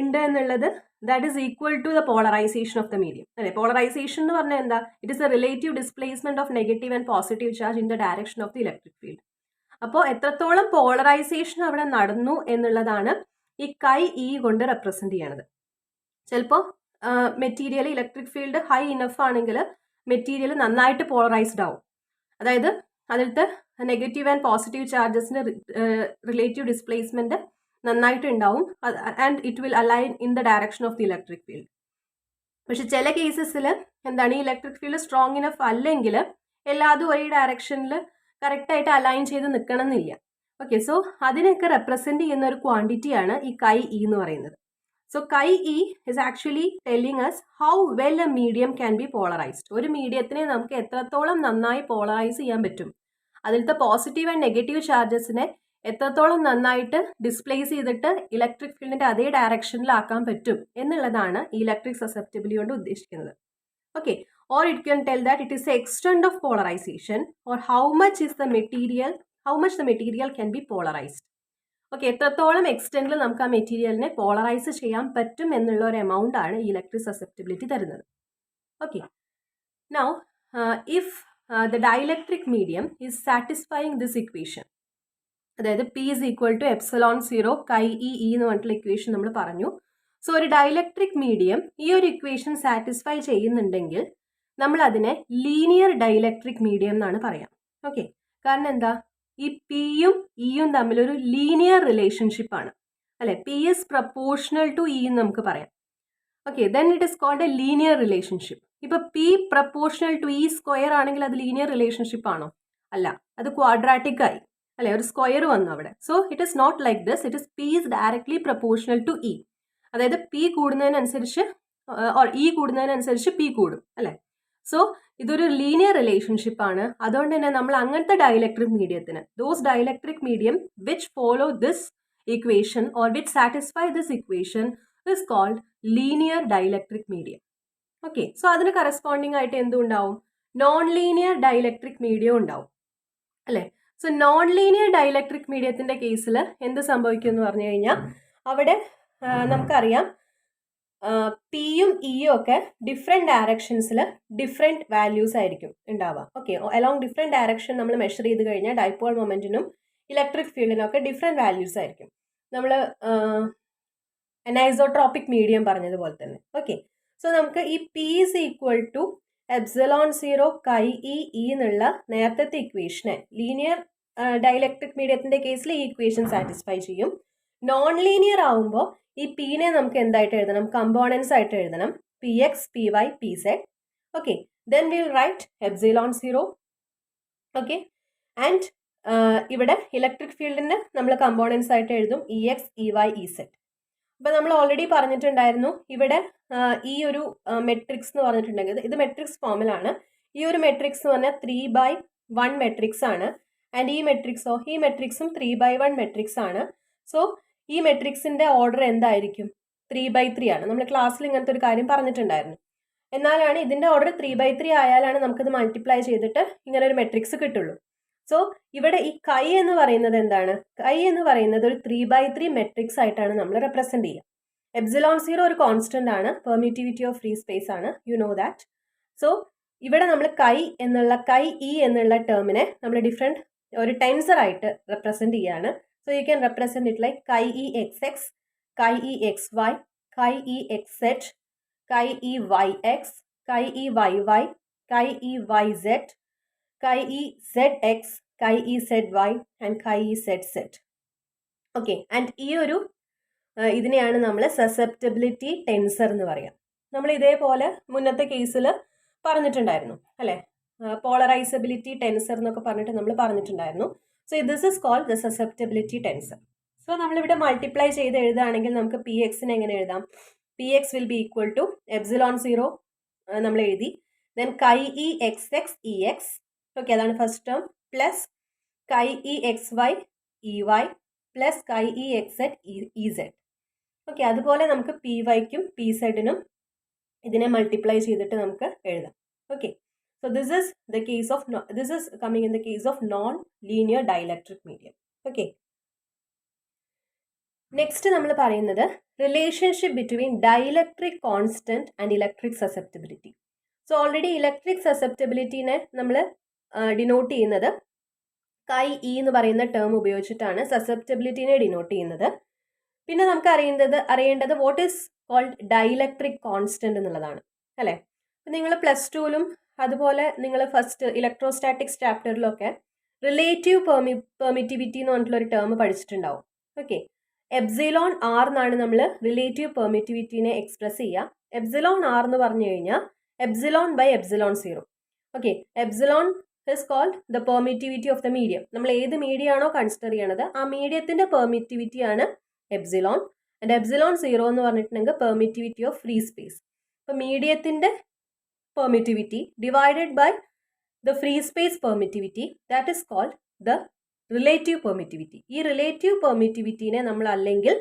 ഉണ്ട് എന്നുള്ളത് that is equal to the polarisation of the medium അല്ലേ? പോളറൈസേഷൻ എന്ന് പറഞ്ഞാൽ എന്താ? It is a relative displacement of negative and positive charge in the direction of the electric field. അപ്പോൾ എത്രത്തോളം പോളറൈസേഷൻ അവിടെ നടന്നു എന്നുള്ളതാണ് ഈ chi e കൊണ്ട് റെപ്രസെന്റ് ചെയ്യണത്. ചിലപ്പോൾ material electric field high enough ആണെങ്കിൽ മെറ്റീരിയൽ നന്നായിട്ട് പോളറൈസ്ഡ് ആവും. അതായത് അതിലത്തെ നെഗറ്റീവ് ആൻഡ് പോസിറ്റീവ് ചാർജസിന്റെ റിലേറ്റീവ് ഡിസ്പ്ലേസ്മെന്റ് നന്നായിട്ട് ഉണ്ടാവും and it will align in the direction of the electric field. പക്ഷെ ചില കേസസിൽ എന്താണ് ഈ ഇലക്ട്രിക് ഫീൽഡ് സ്ട്രോങ് ഇനഫ് അല്ലെങ്കിൽ എല്ലാതും ഒരേ ഡയറക്ഷനിൽ കറക്റ്റായിട്ട് അലൈൻ ചെയ്ത് നിൽക്കണം എന്നില്ല. ഓക്കെ, സോ അതിനൊക്കെ റെപ്രസെന്റ് ചെയ്യുന്ന ഒരു ക്വാണ്ടിറ്റിയാണ് ഈ കൈ ഇ എന്ന് പറയുന്നത്. So chi E is actually telling us how well a medium can be polarised. ഒരു മീഡിയത്തിനെ നമുക്ക് എത്രത്തോളം നന്നായി പോളറൈസ് ചെയ്യാൻ പറ്റും, അതിലത്തെ പോസിറ്റീവ് ആൻഡ് നെഗറ്റീവ് ചാർജസിനെ എത്രത്തോളം നന്നായിട്ട് ഡിസ്പ്ലേസ് ചെയ്തിട്ട് ഇലക്ട്രിക് ഫീൽഡിന്റെ അതേ ഡയറക്ഷനിലാക്കാൻ പറ്റും എന്നുള്ളതാണ് ഈ ഇലക്ട്രിക് സസെപ്റ്റിബിലിറ്റി കൊണ്ട് ഉദ്ദേശിക്കുന്നത്. Okay, or it can tell that it is the extent of polarisation or how much the material can be polarised. Okay, എത്രത്തോളം എക്സ്റ്റെൻഡിൽ നമുക്ക് ആ മെറ്റീരിയലിനെ പോളറൈസ് ചെയ്യാൻ പറ്റും എന്നുള്ള ഒരു എമൗണ്ട് ആണ് ഈ ഇലക്ട്രിക് സസെപ്റ്റിബിലിറ്റി തരുന്നത്. Okay, now if the dielectric medium is satisfying this equation, അതായത് P is equal to epsilon 0 chi E എന്ന് പറഞ്ഞിട്ടുള്ള ഇക്വേഷൻ നമ്മൾ പറഞ്ഞു. സോ ഒരു ഡൈഇലക്ട്രിക് മീഡിയം ഈ ഒരു ഇക്വേഷൻ സാറ്റിസ്ഫൈ ചെയ്യുന്നുണ്ടെങ്കിൽ നമ്മൾ അതിനെ ലീനിയർ ഡൈഇലക്ട്രിക് മീഡിയം എന്നാണ് പറയാം. ഓക്കെ, കാരണം എന്താ, ഈ പിയും ഇയും തമ്മിലൊരു ലീനിയർ റിലേഷൻഷിപ്പ് ആണ്, അല്ലെ? P is proportional to E എന്ന് നമുക്ക് പറയാം. Okay, then it is called a linear relationship. ഇപ്പൊ P proportional to E square ആണെങ്കിൽ അത് ലീനിയർ റിലേഷൻഷിപ്പ് ആണോ? അല്ല, അത് ക്വാഡ്രാറ്റിക് ആയി, അല്ലെ? ഒരു സ്ക്വയർ വന്നു അവിടെ. So it is not like this, it is P is directly proportional to E. അതായത് പി കൂടുന്നതിനനുസരിച്ച് ഓർ ഇ കൂടുന്നതിനനുസരിച്ച് പി കൂടും, അല്ലെ? സോ ഇതൊരു ലീനിയർ റിലേഷൻഷിപ്പ് ആണ്. അതുകൊണ്ട് തന്നെ നമ്മൾ അങ്ങനത്തെ ഡൈഇലക്ട്രിക് മീഡിയത്തിന്, those dielectric medium which follow this equation or which satisfy this equation is called linear dielectric medium. Okay, so അതിന് കറസ്പോണ്ടിങ് ആയിട്ട് എന്തുണ്ടാവും? നോൺ ലീനിയർ ഡൈഇലക്ട്രിക് മീഡിയം ഉണ്ടാവും, അല്ലെ? സോ നോൺ ലീനിയർ ഡൈഇലക്ട്രിക് മീഡിയത്തിന്റെ കേസിൽ എന്ത് സംഭവിക്കും എന്ന് പറഞ്ഞു കഴിഞ്ഞാൽ അവിടെ നമുക്കറിയാം പിയും ഇയും ഒക്കെ ഡിഫറെൻറ്റ് ഡയറക്ഷൻസിൽ ഡിഫറെൻറ്റ് വാല്യൂസ് ആയിരിക്കും ഉണ്ടാവുക. ഓക്കെ, അലോങ് ഡിഫറെൻറ്റ് ഡയറക്ഷൻ നമ്മൾ മെഷർ ചെയ്ത് കഴിഞ്ഞാൽ ഡൈപോൾ മൊമെന്റിനും ഇലക്ട്രിക് ഫീൽഡിനും ഒക്കെ ഡിഫറെൻറ്റ് വാല്യൂസ് ആയിരിക്കും. നമ്മൾ അനൈസോട്രോപിക് മീഡിയം പറഞ്ഞതുപോലെ തന്നെ. ഓക്കെ, സോ നമുക്ക് ഈ P is equal to epsilon 0 chi E എന്നുള്ള നേരത്തെ ഇക്വേഷനെ ലീനിയർ ഡൈഇലക്ട്രിക് മീഡിയത്തിന്റെ കേസിൽ ഈ ഇക്വേഷൻ സാറ്റിസ്ഫൈ ചെയ്യും. നോൺ ലീനിയർ ആവുമ്പോൾ ഈ പീനെ നമുക്ക് എന്തായിട്ട് എഴുതണം? കമ്പോണൻസ് ആയിട്ട് എഴുതണം. P X, P Y, P Z. Okay, then will write epsilon 0. Okay, and ഇവിടെ ഇലക്ട്രിക് ഫീൽഡിന് നമ്മൾ കമ്പോണൻസ് ആയിട്ട് എഴുതും E X, E Y, E Z. അപ്പൊ നമ്മൾ ഓൾറെഡി പറഞ്ഞിട്ടുണ്ടായിരുന്നു ഇവിടെ ഈ ഒരു മെട്രിക്സ് എന്ന് പറഞ്ഞിട്ടുണ്ടെങ്കിൽ ഇത് മെട്രിക്സ് ഫോമിലാണ്. ഈ ഒരു മെട്രിക്സ് എന്ന് പറഞ്ഞാൽ 3/1 മെട്രിക്സ് ആണ്. ആൻഡ് ഈ മെട്രിക്സും 3/1 മെട്രിക്സ് ആണ്. സോ ഈ മെട്രിക്സിന്റെ ഓർഡർ എന്തായിരിക്കും? 3/3 ആണ്. നമ്മൾ ക്ലാസ്സിൽ ഇങ്ങനത്തെ ഒരു കാര്യം പറഞ്ഞിട്ടുണ്ടായിരുന്നു. എന്നാലാണ് ഇതിന്റെ ഓർഡർ 3/3 ആയാലാണ് നമുക്കിത് മൾട്ടിപ്ലൈ ചെയ്തിട്ട് ഇങ്ങനെ ഒരു മെട്രിക്സ് കിട്ടുള്ളൂ. സോ ഇവിടെ ഈ കൈ എന്ന് പറയുന്നത് എന്താണ്? കൈ എന്ന് പറയുന്നത് ഒരു 3/3 മെട്രിക്സ് ആയിട്ടാണ് നമ്മൾ റെപ്രസെന്റ് ചെയ്യുക. എപ്സിലോൺ 0 ഒരു കോൺസ്റ്റന്റ് ആണ്, പെർമിറ്റിവിറ്റി ഓഫ് ഫ്രീ സ്പേസ് ആണ്, യു നോ ദാറ്റ്. സോ ഇവിടെ നമ്മൾ കൈ ഇ എന്നുള്ള ടേമിനെ നമ്മൾ ഡിഫറെന്റ് ഒരു ടെൻസർ ആയിട്ട് റെപ്രസെന്റ് ചെയ്യാണ്. So you can represent it like chi e xx, chi e xy, chi e xz, chi e yx, chi e yy, chi e yz, chi e zx, chi e zy and chi e zz. Okay, and ഈ ഒരു ഇതിനെയാണ് നമ്മൾ സസെപ്റ്റബിലിറ്റി ടെൻസർ എന്ന് പറയാം. നമ്മൾ ഇതേപോലെ മുന്നത്തെ കേസിൽ പറഞ്ഞിട്ടുണ്ടായിരുന്നു, അല്ലെ? പോളറൈസബിലിറ്റി ടെൻസർ എന്നൊക്കെ പറഞ്ഞിട്ട് നമ്മൾ പറഞ്ഞിട്ടുണ്ടായിരുന്നു. So this is called the susceptibility tensor. So നമ്മളിവിടെ മൾട്ടിപ്ലൈ ചെയ്ത് എഴുതുകയാണെങ്കിൽ നമുക്ക് പി എക്സിനെ എങ്ങനെ എഴുതാം? P X will be equal to epsilon 0 നമ്മൾ എഴുതി. Then chi E X X E X, okay, അതാണ് first term, plus chi E X Y E Y plus chi E X Z E Z. Okay, അതുപോലെ നമുക്ക് പി വൈക്കും പി സെഡിനും ഇതിനെ മൾട്ടിപ്ലൈ ചെയ്തിട്ട് നമുക്ക് എഴുതാം. Okay, so this is coming in the case of non-linear dielectric medium. Okay. Next നമ്മൾ പറയുന്നത് relationship between dielectric constant and electric susceptibility. So already electric സസെപ്റ്റബിലിറ്റിനെ നമ്മൾ ഡിനോട്ട് ചെയ്യുന്നത് കൈ ഇ എന്ന് പറയുന്ന ടേം ഉപയോഗിച്ചിട്ടാണ് സസെപ്റ്റബിലിറ്റിനെ ഡിനോട്ട് ചെയ്യുന്നത്. പിന്നെ നമുക്ക് അറിയേണ്ടത് what is called dielectric constant എന്നുള്ളതാണ്, അല്ലേ? നിങ്ങൾ പ്ലസ് ടുവിലും അതുപോലെ നിങ്ങൾ ഫസ്റ്റ് ഇലക്ട്രോസ്റ്റാറ്റിക്സ് ചാപ്റ്ററിലൊക്കെ റിലേറ്റീവ് പെർമിറ്റിവിറ്റി എന്ന് പറഞ്ഞിട്ടുള്ള ഒരു ടേം പഠിച്ചിട്ടുണ്ടാവും. ഓക്കെ, എപ്സിലോൺ ആർ എന്നാണ് നമ്മൾ റിലേറ്റീവ് പെർമിറ്റിവിറ്റിനെ എക്സ്പ്രസ് ചെയ്യുക. എപ്സിലോൺ ആർ എന്ന് പറഞ്ഞു കഴിഞ്ഞാൽ epsilon by epsilon zero. Okay, epsilon is called the permittivity of the medium. നമ്മൾ ഏത് മീഡിയം ആണോ കൺസിഡർ ചെയ്യണത് ആ മീഡിയത്തിന്റെ പെർമിറ്റിവിറ്റി ആണ് എപ്സിലോൺ. ആൻഡ് എപ്സിലോൺ സീറോ എന്ന് പറഞ്ഞിട്ടുണ്ടെങ്കിൽ പെർമിറ്റിവിറ്റി ഓഫ് ഫ്രീ സ്പേസ്. അപ്പോൾ മീഡിയത്തിന്റെ permittivity divided by the free space permittivity, that is called the relative permittivity. ഈ റിലേറ്റീവ് പെർമിറ്റിവിറ്റിനെ നമ്മൾ അല്ലെങ്കിൽ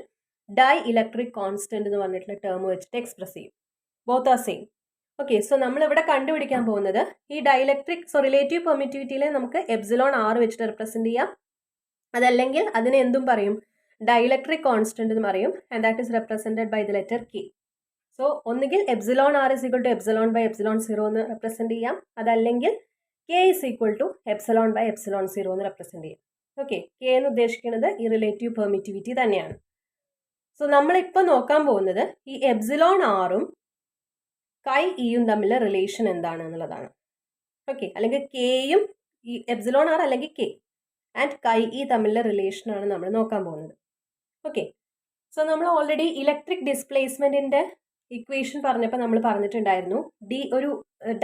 ഡൈ ഇലക്ട്രിക് കോൺസ്റ്റന്റ് എന്ന് പറഞ്ഞിട്ടുള്ള ടേം വെച്ചിട്ട് എക്സ്പ്രസ് ചെയ്യും. Both are same. Okay, so നമ്മൾ ഇവിടെ കണ്ടുപിടിക്കാൻ പോകുന്നത് ഈ ഡൈലക്ട്രിക് റിലേറ്റീവ് പെർമിറ്റിവിറ്റിയിലെ നമുക്ക് എപ്സിലോൺ ആർ വെച്ചിട്ട് റെപ്രസെന്റ് ചെയ്യാം. അതല്ലെങ്കിൽ അതിനെ എന്തും പറയും, ഡൈലക്ട്രിക് കോൺസ്റ്റന്റ് എന്ന് പറയും. And that is represented by the letter K. So ഒന്നുകിൽ epsilon R is equal to epsilon by epsilon zero എന്ന് റെപ്രസെന്റ് ചെയ്യാം. അതല്ലെങ്കിൽ K is equal to epsilon by epsilon zero എന്ന് റെപ്രസെന്റ് ചെയ്യാം. ഓക്കെ, കെ എന്ന് ഉദ്ദേശിക്കുന്നത് ഈ റിലേറ്റീവ് പെർമിറ്റിവിറ്റി തന്നെയാണ്. സോ നമ്മളിപ്പോൾ നോക്കാൻ പോകുന്നത് ഈ എപ്സിലോൺ ആറും കൈ ഇയും തമ്മിലെ റിലേഷൻ എന്താണ് എന്നുള്ളതാണ്. ഓക്കെ, അല്ലെങ്കിൽ കെയും ഈ എപ്സിലോൺ ആർ അല്ലെങ്കിൽ കെ ആൻഡ് കൈ ഇ തമ്മിലുള്ള റിലേഷനാണ് നമ്മൾ നോക്കാൻ പോകുന്നത്. ഓക്കെ, സോ നമ്മൾ ഓൾറെഡി ഇലക്ട്രിക് ഡിസ്പ്ലേസ്മെന്റിന്റെ ഇക്വേഷൻ പറഞ്ഞപ്പോൾ നമ്മൾ പറഞ്ഞിട്ടുണ്ടായിരുന്നു ഒരു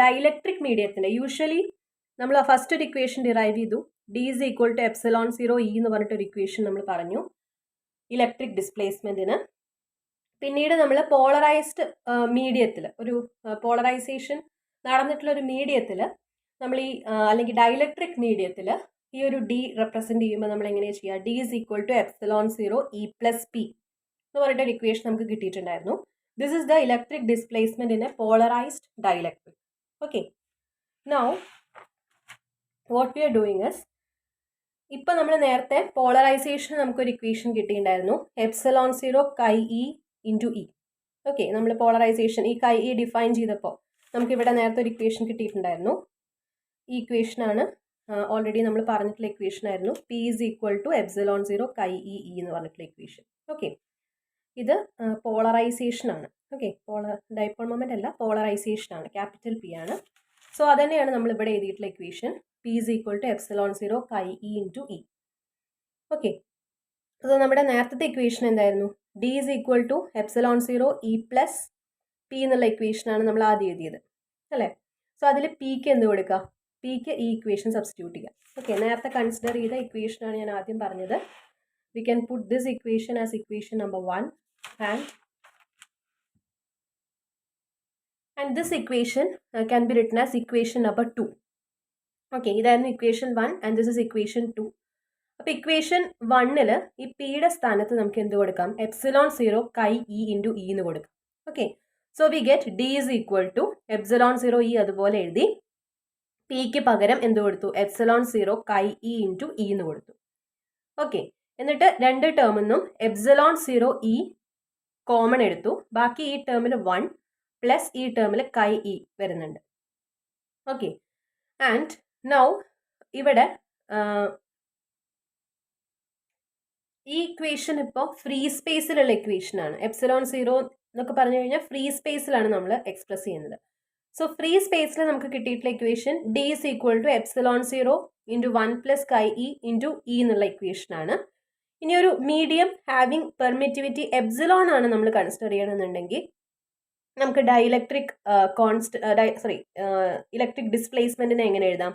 ഡൈലക്ട്രിക് മീഡിയത്തിന്റെ യൂഷ്വലി നമ്മൾ ഫസ്റ്റ് ഒരു ഇക്വേഷൻ ഡിറൈവ് ചെയ്തു. D is equal to epsilon zero E എന്ന് പറഞ്ഞിട്ടൊരു ഇക്വേഷൻ നമ്മൾ പറഞ്ഞു ഇലക്ട്രിക് ഡിസ്പ്ലേസ്മെന്റിന്. പിന്നീട് നമ്മൾ പോളറൈസ്ഡ് മീഡിയത്തിൽ ഒരു പോളറൈസേഷൻ നടന്നിട്ടുള്ള ഒരു മീഡിയത്തിൽ നമ്മൾ ഈ അല്ലെങ്കിൽ ഡൈലക്ട്രിക് മീഡിയത്തിൽ ഈ ഒരു ഡി റെപ്രസെന്റ് ചെയ്യുമ്പോൾ നമ്മൾ എങ്ങനെയാണ് ചെയ്യുക, D is equal to epsilon zero E plus P എന്ന് പറഞ്ഞിട്ടൊരു ഇക്വേഷൻ നമുക്ക് കിട്ടിയിട്ടുണ്ടായിരുന്നു. This is the electric displacement in a polarised dielectric. Okay, now what we are doing is, ഇപ്പം നമ്മൾ നേരത്തെ പോളറൈസേഷൻ നമുക്കൊരു ഇക്വേഷൻ കിട്ടിയിട്ടുണ്ടായിരുന്നു, epsilon zero chi E into E. Okay, നമ്മൾ പോളറൈസേഷൻ ഈ കൈ ഇ ഡിഫൈൻ ചെയ്തപ്പോൾ നമുക്കിവിടെ നേരത്തെ ഒരു ഇക്വേഷൻ കിട്ടിയിട്ടുണ്ടായിരുന്നു. ഈ ഇക്വേഷനാണ് ഓൾറെഡി നമ്മൾ പറഞ്ഞിട്ടുള്ള ഇക്വേഷൻ ആയിരുന്നു, P is equal to epsilon zero chi E എന്ന് പറഞ്ഞിട്ടുള്ള ഇക്വേഷൻ. ഓക്കെ, ഇത് പോളറൈസേഷൻ ആണ്. ഓക്കെ, ഡൈപോൾ മൊമെന്റ് അല്ല, പോളറൈസേഷൻ ആണ്, ക്യാപിറ്റൽ പി ആണ്. സോ അതുതന്നെയാണ് നമ്മൾ ഇവിടെ എഴുതിയിട്ടുള്ള equation, P is equal to epsilon zero chi E into E. Okay, so നമ്മുടെ നേരത്തെ ഇക്വേഷൻ എന്തായിരുന്നു, D is equal to epsilon zero E plus P എന്നുള്ള ഇക്വേഷനാണ് നമ്മൾ ആദ്യം എഴുതിയത് അല്ലേ. സോ അതിൽ പിക്ക് എന്ത് കൊടുക്കുക, പിക്ക് ഈ ഇക്വേഷൻ സബ്സ്റ്റിറ്റ്യൂട്ട് ചെയ്യുക. ഓക്കെ, നേരത്തെ കൺസിഡർ ചെയ്ത ഇക്വേഷനാണ് ഞാൻ ആദ്യം പറഞ്ഞത്. We can put this equation as equation number 1 and this equation can be written as equation number 2. Okay, ഇതായിരുന്നു equation 1 and this is equation 2. അപ്പോൾ ഇക്വേഷൻ 1 ഈ പിയുടെ സ്ഥാനത്ത് നമുക്ക് എന്ത് കൊടുക്കാം, epsilon zero chi E into E എന്ന് കൊടുക്കാം. Okay, so we get D is equal to epsilon zero E അതുപോലെ എഴുതി, പിക്ക് പകരം എന്ത് കൊടുത്തു, epsilon zero chi E into E എന്ന് കൊടുത്തു. ഓക്കെ, എന്നിട്ട് രണ്ട് ടേമിൽ നിന്നും എപ്സിലോൺ സീറോ ഇ കോമൺ എടുത്തു, ബാക്കി ഈ ടേമിൽ 1 പ്ലസ് ഈ ടേമിൽ കൈ ഇ വരുന്നുണ്ട്. ഓക്കെ, ആൻഡ് നൗ ഇവിടെ ഈ ഇക്വേഷൻ ഇപ്പോൾ ഫ്രീ സ്പേസിലുള്ള ഇക്വേഷനാണ്. എപ്സിലോൺ സീറോ എന്നൊക്കെ പറഞ്ഞു കഴിഞ്ഞാൽ ഫ്രീ സ്പേസിലാണ് നമ്മൾ എക്സ്പ്രസ് ചെയ്യുന്നത്. സോ ഫ്രീ സ്പേസിൽ നമുക്ക് കിട്ടിയിട്ടുള്ള equation D is equal to epsilon zero into 1 plus chi E into E എന്നുള്ള ഇക്വേഷനാണ്. ഇനി ഒരു മീഡിയം ഹാവിങ് പെർമിറ്റിവിറ്റി എപ്സിലോൺ ആണ് നമ്മൾ കൺസിഡർ ചെയ്യണമെന്നുണ്ടെങ്കിൽ നമുക്ക് ഡൈലക്ട്രിക് ഇലക്ട്രിക് ഡിസ്പ്ലേസ്മെന്റിനെ എങ്ങനെ എഴുതാം,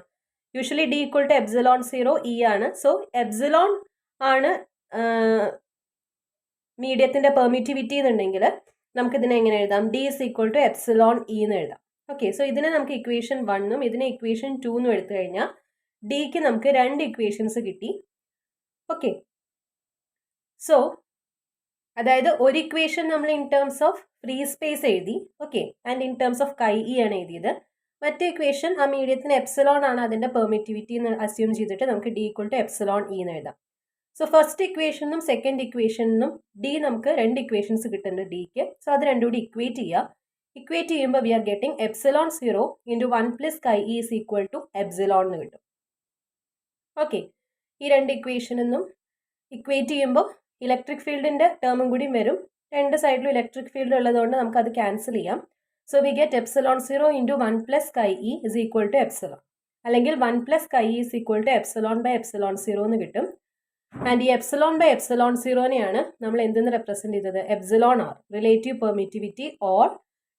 usually D equal to epsilon zero E ആണ്. സോ എപ്സിലോൺ ആണ് മീഡിയത്തിന്റെ പെർമിറ്റിവിറ്റി എന്നുണ്ടെങ്കിൽ നമുക്കിതിനെ എങ്ങനെ എഴുതാം, D is equal to epsilon E എന്ന് എഴുതാം. ഓക്കെ, സോ ഇതിനെ നമുക്ക് ഇക്വേഷൻ 1 ഇതിനെ ഇക്വേഷൻ 2 എടുത്തു കഴിഞ്ഞാൽ ഡിക്ക് നമുക്ക് രണ്ട് ഇക്വേഷൻസ് കിട്ടി. ഓക്കെ, സോ അതായത് ഒരു ഇക്വേഷൻ നമ്മൾ in terms of free space എഴുതി, okay, and in terms of chi E ആണ് എഴുതിയത്. മറ്റേ ഇക്വേഷൻ ആ മീഡിയത്തിന് എപ്സിലോൺ ആണ് അതിന്റെ പെർമിറ്റിവിറ്റി എന്ന് അസ്യൂം ചെയ്തിട്ട് നമുക്ക് D equal to epsilon E എന്ന് എഴുതാം. സോ ഫസ്റ്റ് ഇക്വേഷനും സെക്കൻഡ് ഇക്വേഷനും ഡി നമുക്ക് രണ്ട് ഇക്വേഷൻസ് കിട്ടുന്നുണ്ട് ഡിക്ക്. സോ അത് രണ്ടും കൂടി ഇക്വേറ്റ് ചെയ്യുക. ഇക്വേറ്റ് ചെയ്യുമ്പോൾ we are getting epsilon zero into 1 plus chi E is equal to epsilon എന്ന് കിട്ടും. ഓക്കെ, ഈ രണ്ട് ഇക്വേഷനൊന്നും ഇക്വേറ്റ് ചെയ്യുമ്പോൾ ഇലക്ട്രിക് ഫീൽഡിന്റെ ടേമും കൂടി വരും. രണ്ട് സൈഡിലും ഇലക്ട്രിക് ഫീൽഡ് ഉള്ളതുകൊണ്ട് നമുക്ക് അത് ക്യാൻസൽ ചെയ്യാം. So we get epsilon zero into 1 plus chi E is equal to epsilon, അല്ലെങ്കിൽ 1 plus chi E is equal to epsilon by epsilon zero എന്ന് കിട്ടും. ആൻഡ് ഈ എപ്സിലോൺ ബൈ എപ്സിലോൺ സീറോനെയാണ് നമ്മൾ എന്തെന്ന് റെപ്രസെന്റ് ചെയ്തത്? Epsilon R, relative permittivity or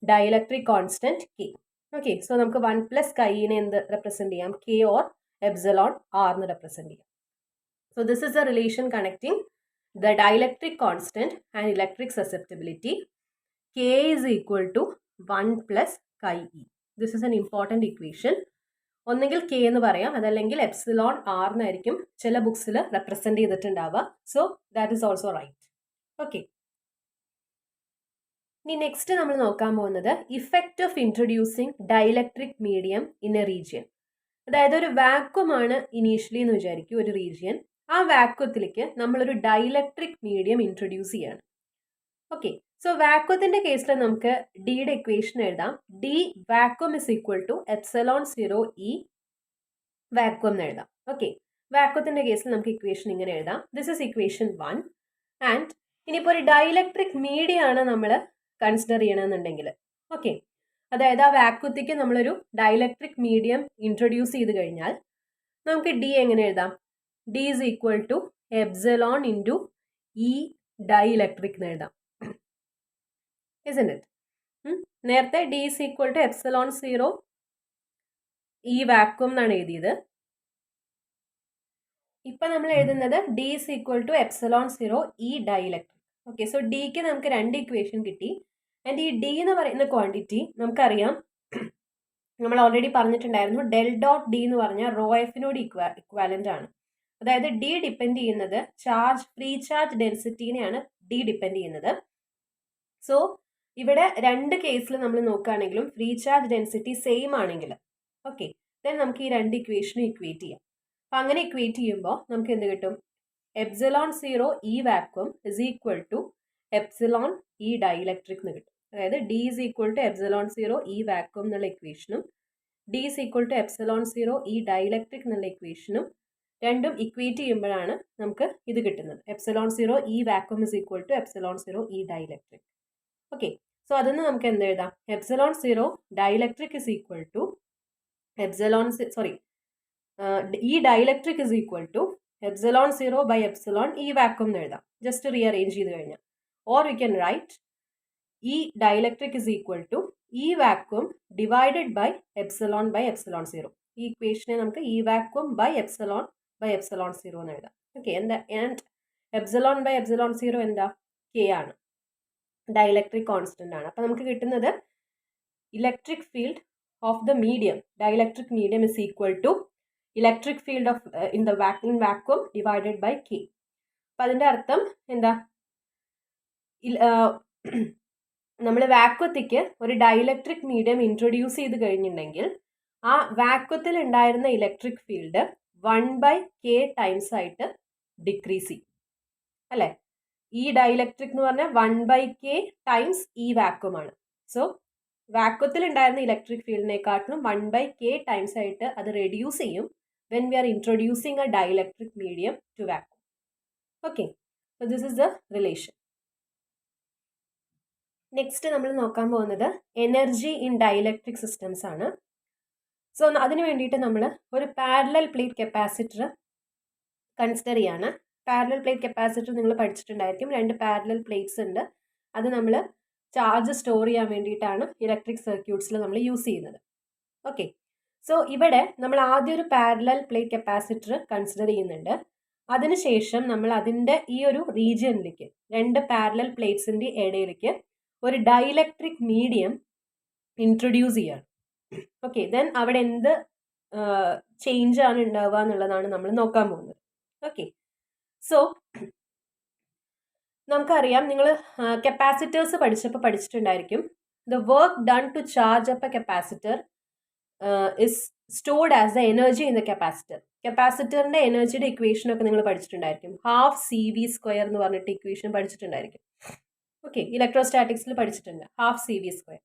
dielectric constant K. Okay, so നമുക്ക് 1 പ്ലസ് കൈനെ എന്ത് റെപ്രസെന്റ് ചെയ്യാം? കെ ഓർ എപ്സിലോൺ ആർ എന്ന് റെപ്രസെന്റ് ചെയ്യാം. So this is a relation connecting the dielectric constant and electric susceptibility. K is equal to 1 plus chi e. This is an important equation. ഒന്നെങ്കിൽ കെ എന്ന് പറയാം, അതല്ലെങ്കിൽ എപ്സിലോൺ ആർ എന്നായിരിക്കും ചില ബുക്സിൽ റെപ്രസെന്റ് ചെയ്തിട്ടുണ്ടാവുക. So that is also right. Okay, ഇനി നെക്സ്റ്റ് നമ്മൾ നോക്കാൻ പോകുന്നത് effect of introducing dielectric medium in a region. അതായത് ഒരു വാക്വം ആണ് ഇനീഷ്യലി എന്ന് വിചാരിക്കും, ഒരു റീജിയൻ. ആ വാക്വത്തിലേക്ക് നമ്മളൊരു ഡയലക്ട്രിക് മീഡിയം ഇൻട്രൊഡ്യൂസ് ചെയ്യാണ്. ഓക്കെ, സോ വാക്വത്തിന്റെ കേസിൽ നമുക്ക് ഡിയുടെ ഇക്വേഷൻ എഴുതാം. D vacuum is equal to epsilon 0 E vacuum എന്ന് എഴുതാം. ഓക്കെ, വാക്വത്തിന്റെ കേസിൽ നമുക്ക് ഇക്വേഷൻ ഇങ്ങനെ എഴുതാം. This is equation 1. ആൻഡ് ഇനിയിപ്പോൾ ഒരു ഡയലക്ട്രിക് മീഡിയം ആണ് നമ്മൾ കൺസിഡർ ചെയ്യണമെന്നുണ്ടെങ്കിൽ, ഓക്കെ, അതായത് ആ വാക്വത്തേക്ക് നമ്മളൊരു ഡയലക്ട്രിക് മീഡിയം ഇൻട്രൊഡ്യൂസ് ചെയ്ത് കഴിഞ്ഞാൽ നമുക്ക് ഡി എങ്ങനെ എഴുതാം? D is equal to epsilon into E dielectric എന്ന് എഴുതാം. isn't it? നേരത്തെ D is equal to epsilon 0 E vacuum എന്നാണ് എഴുതിയത്. ഇപ്പം നമ്മൾ എഴുതുന്നത് D is equal to epsilon 0 E dielectric. Okay, so ഡിക്ക് നമുക്ക് 2 ഇക്വേഷൻ കിട്ടി. ആൻഡ് ഈ ഡി എന്ന് പറയുന്ന ക്വാണ്ടിറ്റി നമുക്കറിയാം, നമ്മൾ ഓൾറെഡി പറഞ്ഞിട്ടുണ്ടായിരുന്നു, ഡെൽ ഡോട്ട് ഡി എന്ന് പറഞ്ഞാൽ റോ എഫിനോട് ഇക്വാലന്റ് ആണ്. അതായത് ഡി ഡിപ്പെൻഡ് ചെയ്യുന്നത് ഫ്രീ ചാർജ് ഡെൻസിറ്റീനെയാണ് ഡി ഡിപ്പെൻഡ് ചെയ്യുന്നത്. സോ ഇവിടെ 2 കേസിൽ നമ്മൾ നോക്കുകയാണെങ്കിലും ഫ്രീ ചാർജ് ഡെൻസിറ്റി സെയിം ആണെങ്കിൽ, ഓക്കെ, ദെൻ നമുക്ക് ഈ 2 ഇക്വേഷനും ഇക്വേറ്റ് ചെയ്യാം. അപ്പം അങ്ങനെ ഇക്വേറ്റ് ചെയ്യുമ്പോൾ നമുക്ക് എന്ത് കിട്ടും? Epsilon 0 E vacuum is equal to epsilon E dielectric എന്ന് കിട്ടും. അതായത് D is equal to epsilon 0 E vacuum എന്നുള്ള ഇക്വേഷനും D is equal to epsilon 0 E dielectric എന്നുള്ള ഇക്വേഷനും രണ്ടും ഇക്വേറ്റ് ചെയ്യുമ്പോഴാണ് നമുക്ക് ഇത് കിട്ടുന്നത്. Epsilon 0 E vacuum is equal to epsilon 0 E dielectric. Okay, so അതിന് നമുക്ക് എന്ത് എഴുതാം? Epsilon 0 dielectric is equal to E dielectric is equal to epsilon 0 by epsilon E vacuum എന്ന് എഴുതാം, ജസ്റ്റ് റീഅറേഞ്ച് ചെയ്ത് കഴിഞ്ഞാൽ. Or we can write E dielectric is equal to E vacuum divided by epsilon 0. ഈ ഇക്വേഷനെ നമുക്ക് ഇ വാക്വം ബൈ എപ്സിലോൺ 0 എന്ന് എഴുതാം. ഓക്കെ, എന്താ? ആൻഡ് എപ്സിലോൺ ബൈ എപ്സിലോൺ 0 എന്താ? കെ ആണ്, ഡയലക്ട്രിക് കോൺസ്റ്റന്റ് ആണ്. അപ്പം നമുക്ക് കിട്ടുന്നത് electric field of the medium, dielectric medium is equal to electric field of in vacuum divided by K. അപ്പം അതിൻ്റെ അർത്ഥം എന്താ? നമ്മൾ വാക്വത്തേക്ക് ഒരു ഡയലക്ട്രിക് മീഡിയം ഇൻട്രൊഡ്യൂസ് ചെയ്ത് കഴിഞ്ഞിട്ടുണ്ടെങ്കിൽ ആ വാക്വത്തിൽ ഉണ്ടായിരുന്ന ഇലക്ട്രിക് ഫീൽഡ് 1/k ടൈംസ് ആയിട്ട് ഡിക്രീസ് ചെയ്യും, അല്ലേ? ഈ ഡൈലക്ട്രിക് എന്ന് പറഞ്ഞാൽ 1/k ടൈംസ് ഈ വാക്വം ആണ്. സോ വാക്വത്തിൽ ഉണ്ടായിരുന്ന ഇലക്ട്രിക് ഫീൽഡിനെക്കാട്ടിലും 1/k ടൈംസ് ആയിട്ട് അത് റെഡ്യൂസ് ചെയ്യും when we are introducing a dielectric medium to vacuum. Okay, so this is the relation. Next നമ്മൾ നോക്കാൻ പോകുന്നത് എനർജി ഇൻ ഡൈലക്ട്രിക് സിസ്റ്റംസ് ആണ്. സോ അതിന് വേണ്ടിയിട്ട് നമ്മൾ ഒരു പാരലൽ പ്ലേറ്റ് കപ്പാസിറ്റർ കൺസിഡർ ചെയ്യാണ്. പാരലൽ പ്ലേറ്റ് കപ്പാസിറ്റർ നിങ്ങൾ പഠിച്ചിട്ടുണ്ടായിരിക്കും. 2 പാരലൽ പ്ലേറ്റ്സ് ഉണ്ട്. അത് നമ്മൾ ചാർജ് സ്റ്റോർ ചെയ്യാൻ വേണ്ടിയിട്ടാണ് ഇലക്ട്രിക് സർക്യൂട്ട്സിൽ നമ്മൾ യൂസ് ചെയ്യുന്നത്. ഓക്കെ, സോ ഇവിടെ നമ്മൾ ആദ്യം ഒരു പാരലൽ പ്ലേറ്റ് കപ്പാസിറ്റർ കൺസിഡർ ചെയ്യുന്നുണ്ട്. അതിനുശേഷം നമ്മൾ അതിൻ്റെ ഈ ഒരു റീജിയനിലേക്ക് 2 പാരലൽ പ്ലേറ്റ്സിൻ്റെ ഇടയിലേക്ക് ഒരു ഡൈലക്ട്രിക് മീഡിയം ഇൻട്രൊഡ്യൂസ് ചെയ്യാണ്. ഓക്കെ, ദെൻ അവിടെ എന്ത് ചേഞ്ച് ആണ് ഉണ്ടാവുക എന്നുള്ളതാണ് നമ്മൾ നോക്കാൻ പോകുന്നത്. ഓക്കെ, സോ നമുക്കറിയാം, നിങ്ങൾ കപ്പാസിറ്റേഴ്സ് പഠിച്ചിട്ടുണ്ടായിരിക്കും. The work done to charge up a capacitor is stored as the energy in the capacitor. കപ്പാസിറ്ററിൻ്റെ എനർജിയുടെ ഇക്വേഷൻ ഒക്കെ നിങ്ങൾ പഠിച്ചിട്ടുണ്ടായിരിക്കും. ½ CV² എന്ന് പറഞ്ഞിട്ട് ഇക്വേഷൻ പഠിച്ചിട്ടുണ്ടായിരിക്കും. ഓക്കെ, ഇലക്ട്രോസ്റ്റാറ്റിക്സിൽ പഠിച്ചിട്ടുണ്ട്, ½ CV².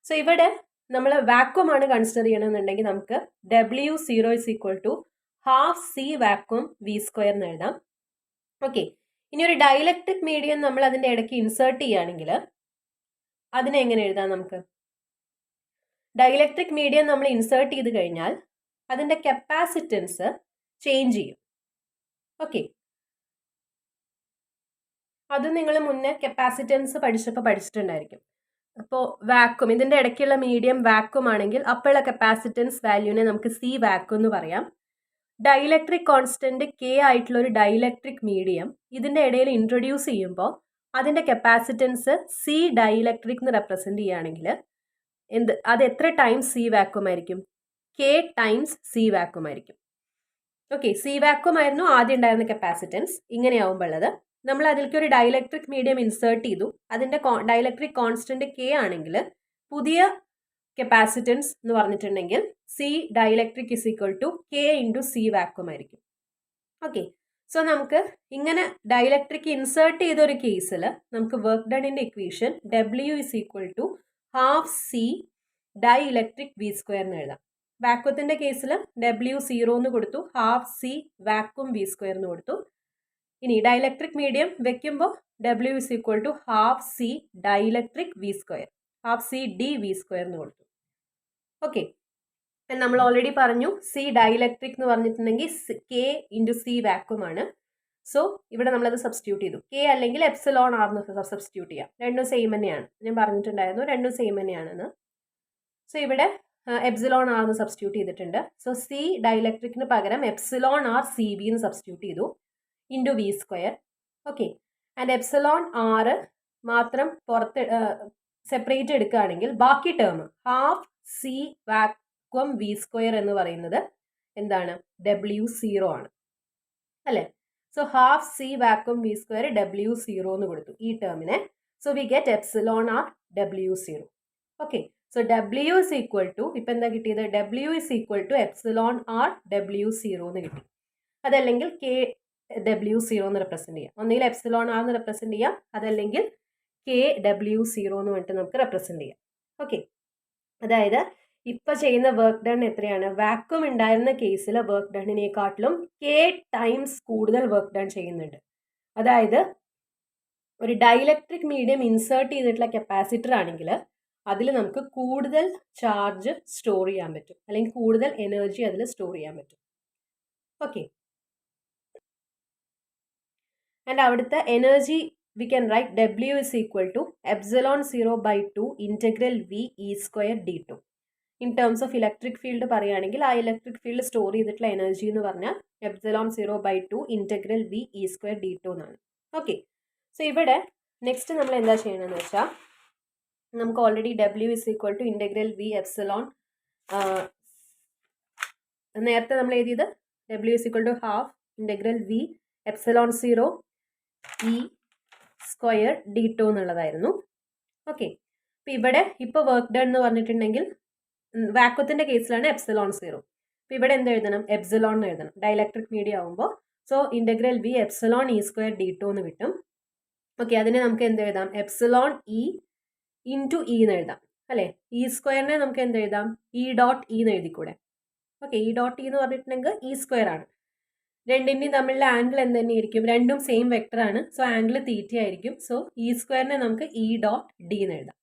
സോ ഇവിടെ നമ്മൾ വാക്വം ആണ് കൺസിഡർ ചെയ്യണമെന്നുണ്ടെങ്കിൽ നമുക്ക് W0 is equal to ½ C vacuum V² എന്ന് എഴുതാം. ഓക്കെ, ഇനി ഒരു ഡൈലക്ട്രിക് മീഡിയം നമ്മൾ അതിൻ്റെ ഇടയ്ക്ക് ഇൻസേർട്ട് ചെയ്യുകയാണെങ്കിൽ അതിനെ എങ്ങനെ എഴുതാം? നമുക്ക് ഡൈലക്ട്രിക് മീഡിയം നമ്മൾ ഇൻസേർട്ട് ചെയ്ത് കഴിഞ്ഞാൽ അതിൻ്റെ കപ്പാസിറ്റൻസ് ചേഞ്ച് ചെയ്യും. ഓക്കെ, അത് നിങ്ങൾ മുന്നേ കപ്പാസിറ്റൻസ് പഠിച്ചപ്പോൾ പഠിച്ചിട്ടുണ്ടായിരിക്കും. അപ്പോൾ വാക്വം, ഇതിൻ്റെ ഇടയ്ക്കുള്ള മീഡിയം വാക്വം ആണെങ്കിൽ അപ്പോഴുള്ള കപ്പാസിറ്റൻസ് വാല്യൂവിനെ നമുക്ക് സി വാക്വം എന്ന് പറയാം. ഡൈലക്ട്രിക് കോൺസ്റ്റന്റ് കെ ആയിട്ടുള്ള ഒരു ഡൈലക്ട്രിക് മീഡിയം ഇതിൻ്റെ ഇടയിൽ ഇൻട്രൊഡ്യൂസ് ചെയ്യുമ്പോൾ അതിൻ്റെ കപ്പാസിറ്റൻസ് സി ഡൈലക്ട്രിക് എന്ന് റെപ്രസെൻറ്റ് ചെയ്യുകയാണെങ്കിൽ അത് എത്ര ടൈംസ് സി വാക്വം ആയിരിക്കും? കെ ടൈംസ് സി വാക്വം ആയിരിക്കും. ഓക്കെ, സി വാക്വം ആയിരുന്നു ആദ്യം ഉണ്ടായിരുന്ന കപ്പാസിറ്റൻസ്. ഇങ്ങനെയാവുമ്പോൾ ഉള്ളത് നമ്മൾ അതിലേക്ക് ഒരു ഡൈലക്ട്രിക് മീഡിയം ഇൻസേർട്ട് ചെയ്തു. അതിൻ്റെ ഡൈലക്ട്രിക് കോൺസ്റ്റന്റ് കെ ആണെങ്കിൽ പുതിയ കപ്പാസിറ്റൻസ് എന്ന് പറഞ്ഞിട്ടുണ്ടെങ്കിൽ C dielectric is equal to K into C vacuum ആയിരിക്കും. ഓക്കെ, സോ നമുക്ക് ഇങ്ങനെ ഡൈലക്ട്രിക് ഇൻസേർട്ട് ചെയ്ത ഒരു കേസിൽ നമുക്ക് വർക്ക് ഡണിൻ്റെ equation W is equal to half C dielectric V square എന്ന് എഴുതാം. വാക്വത്തിൻ്റെ കേസിൽ ഡബ്ല്യു 0 എന്ന് കൊടുത്തു, half C vacuum V square എന്ന് കൊടുത്തു. ഇനി ഡൈലക്ട്രിക് മീഡിയം വെക്കുമ്പോൾ W is equal to half C dielectric V square, half C D V square എന്ന് കൊടുത്തു. ഓക്കെ, നമ്മൾ ഓൾറെഡി പറഞ്ഞു സി ഡൈലക്ട്രിക് എന്ന് പറഞ്ഞിട്ടുണ്ടെങ്കിൽ കെ ഇൻറ്റു സി വാക്വം ആണ്. സോ ഇവിടെ നമ്മളത് സബ്സ്റ്റിറ്റ്യൂട്ട് ചെയ്തു. കെ അല്ലെങ്കിൽ എപ്സിലോൺ ആർ എന്ന് സബ്സ്റ്റിറ്റ്യൂട്ട് ചെയ്യാം. രണ്ടും സെയിം തന്നെയാണ്, ഞാൻ പറഞ്ഞിട്ടുണ്ടായിരുന്നു രണ്ടും സെയിം തന്നെയാണെന്ന്. സോ ഇവിടെ എപ്സിലോൺ ആർ എന്ന് സബ്സ്റ്റിറ്റ്യൂട്ട് ചെയ്തിട്ടുണ്ട്. സോ സി ഡൈലക്ട്രിക്കിന് പകരം എപ്സിലോൺ ആർ സി ബി എന്ന് സബ്സ്റ്റിറ്റ്യൂട്ട് ചെയ്തു into V square. Okay, and epsilon R മാത്രം പുറത്ത് സെപ്പറേറ്റ് എടുക്കുകയാണെങ്കിൽ ബാക്കി term half C vacuum V square എന്ന് പറയുന്നത് എന്താണ്? W0 ആണ് അല്ലേ? So half C vacuum V square W0 എന്ന് കൊടുത്തു ഈ ടേമിനെ. So we get epsilon R W0. Okay, so W is equal to, ഇപ്പം എന്താ കിട്ടിയത്? W is equal to epsilon R W0 എന്ന് കിട്ടി. അതല്ലെങ്കിൽ കെ W0 എന്ന് റെപ്രസെൻറ്റ് ചെയ്യാം. ഒന്നുകിൽ എപ്സിലോൺ ആർ എന്ന് റെപ്രസെൻറ്റ് ചെയ്യാം, അതല്ലെങ്കിൽ കെ W0 എന്ന് പറഞ്ഞിട്ട് നമുക്ക് റെപ്രസെൻറ്റ് ചെയ്യാം. ഓക്കെ, അതായത് ഇപ്പം ചെയ്യുന്ന വർക്ക് ഡൺ എത്രയാണ്? വാക്വം ഉണ്ടായിരുന്ന കേസിൽ വർക്ക് ഡണ്ണിനെക്കാട്ടിലും കെ ടൈംസ് കൂടുതൽ വർക്ക് ഡൺ ചെയ്യുന്നുണ്ട്. അതായത് ഒരു ഡൈലക്ട്രിക് മീഡിയം ഇൻസേർട്ട് ചെയ്തിട്ടുള്ള കപ്പാസിറ്റർ ആണെങ്കിൽ അതിൽ നമുക്ക് കൂടുതൽ ചാർജ് സ്റ്റോർ ചെയ്യാൻ പറ്റും, അല്ലെങ്കിൽ കൂടുതൽ എനർജി അതിൽ സ്റ്റോർ ചെയ്യാൻ പറ്റും. ഓക്കെ, ആൻഡ് അവിടുത്തെ energy V can right W is equal to epsilon 0/2 integral V E square D2. In terms of electric field പറയുകയാണെങ്കിൽ ആ ഇലക്ട്രിക് ഫീൽഡ് സ്റ്റോർ ചെയ്തിട്ടുള്ള എനർജി എന്ന് പറഞ്ഞാൽ epsilon 0/2 integral V E square D2 എന്നാണ്. ഓക്കെ, സോ ഇവിടെ നെക്സ്റ്റ് നമ്മൾ എന്താ ചെയ്യണമെന്ന് വെച്ചാൽ നമുക്ക് already W is equal to integral V epsilon, നേരത്തെ നമ്മൾ എഴുതിയത് W is equal to half integral V epsilon 0 E square D2 എന്നുള്ളതായിരുന്നു. ഓക്കെ, അപ്പോൾ ഇവിടെ ഇപ്പോൾ വർക്ക് ഡൺ എന്ന് പറഞ്ഞിട്ടുണ്ടെങ്കിൽ വാക്വത്തിൻ്റെ കേസിലാണ് എപ്സിലോൺ 0. അപ്പോൾ ഇവിടെ എന്ത് എഴുതണം? എപ്സിലോൺ എന്ന് എഴുതണം, ഡൈലക്ട്രിക് മീഡിയം ആകുമ്പോൾ. So integral V epsilon E square D2 എന്ന് കിട്ടും. ഓക്കെ, അതിനെ നമുക്ക് എന്ത് എഴുതാം? എപ്സിലോൺ E ഇൻറ്റു ഇ എന്ന് എഴുതാം അല്ലേ? ഇ സ്ക്വയറിനെ നമുക്ക് എന്ത് എഴുതാം? ഇ ഡോട്ട് ഇ എന്ന് എഴുതിക്കൂടെ? ഓക്കെ, ഇ ഡോട്ട് ഇ എന്ന് പറഞ്ഞിട്ടുണ്ടെങ്കിൽ ഇ സ്ക്വയർ ആണ്. രണ്ടിൻ്റെയും തമ്മിലുള്ള ആംഗിൾ എന്ത് തന്നെയായിരിക്കും? രണ്ടും സെയിം വെക്ടർ ആണ്. സോ ആംഗിൾ തീറ്റ ആയിരിക്കും. സോ ഇ സ്ക്വയറിനെ നമുക്ക് ഇ ഡോട്ട് ഡി എന്ന് എഴുതാം.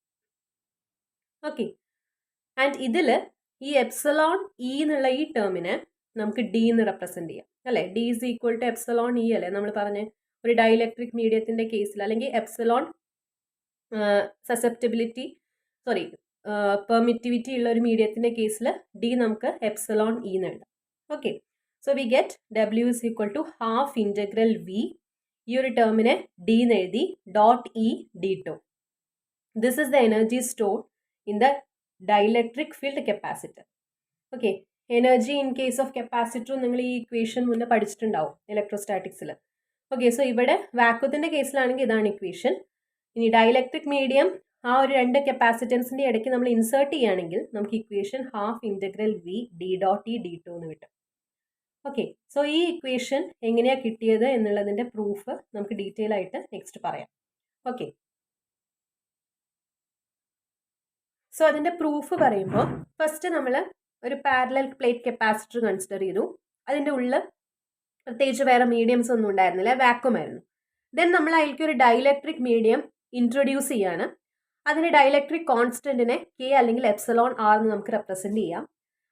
ഓക്കെ, ആൻഡ് ഇതിൽ ഈ എപ്സിലോൺ ഇ എന്നുള്ള ഈ ടേമിനെ നമുക്ക് ഡി എന്ന് റെപ്രസെൻറ്റ് ചെയ്യാം അല്ലേ? D is equal to epsilon E അല്ലേ നമ്മൾ പറഞ്ഞ് ഒരു ഡൈലക്ട്രിക് മീഡിയത്തിൻ്റെ കേസിൽ, അല്ലെങ്കിൽ എപ്സിലോൺ പെർമിറ്റിവിറ്റി ഉള്ള ഒരു മീഡിയത്തിൻ്റെ കേസിൽ ഡി നമുക്ക് എപ്സിലോൺ ഇ എന്ന് എഴുതാം. Okay, so we get W is equal to half integral V, ഈ ഒരു ടേമിനെ ഡി എന്ന് എഴുതി, dot E D2. This is the energy store in the dielectric field capacitor. Okay, energy in case of capacitor നിങ്ങൾ ഈ ഇക്വേഷൻ മുന്നേ പഠിച്ചിട്ടുണ്ടാവും ഇലക്ട്രോസ്റ്റാറ്റിക്സിൽ. ഓക്കെ, സോ ഇവിടെ വാക്വത്തിൻ്റെ കേസിലാണെങ്കിൽ ഇതാണ് ഇക്വേഷൻ. ഇനി ഡൈലക്ട്രിക് മീഡിയം ആ ഒരു രണ്ട് കപ്പാസിറ്റൻസിൻ്റെ ഇടയ്ക്ക് നമ്മൾ ഇൻസേർട്ട് ചെയ്യുകയാണെങ്കിൽ നമുക്ക് equation half integral V D dot E D2 എന്ന് കിട്ടും. ഓക്കെ, സോ ഈ ഇക്വേഷൻ എങ്ങനെയാണ് കിട്ടിയത് എന്നുള്ളതിൻ്റെ പ്രൂഫ് നമുക്ക് ഡീറ്റെയിൽ ആയിട്ട് നെക്സ്റ്റ് പറയാം. ഓക്കെ, സോ അതിൻ്റെ പ്രൂഫ് പറയുമ്പോൾ ഫസ്റ്റ് നമ്മൾ ഒരു പാരലൽ പ്ലേറ്റ് കപ്പാസിറ്റർ കൺസിഡർ ചെയ്തു. അതിൻ്റെ ഉള്ളിൽ പ്രത്യേകിച്ച് വേറെ മീഡിയംസ് ഒന്നും ഉണ്ടായിരുന്നില്ല, വാക്വം ആയിരുന്നു. ദെൻ നമ്മൾ അതിലേക്ക് ഒരു ഡൈലക്ട്രിക് മീഡിയം ഇൻട്രൊഡ്യൂസ് ചെയ്യാണ്. അതിന് ഡൈലക്ട്രിക് കോൺസ്റ്റന്റിനെ കെ അല്ലെങ്കിൽ എപ്സിലോൺ ആർ എന്ന് നമുക്ക് റെപ്രസെൻറ്റ് ചെയ്യാം.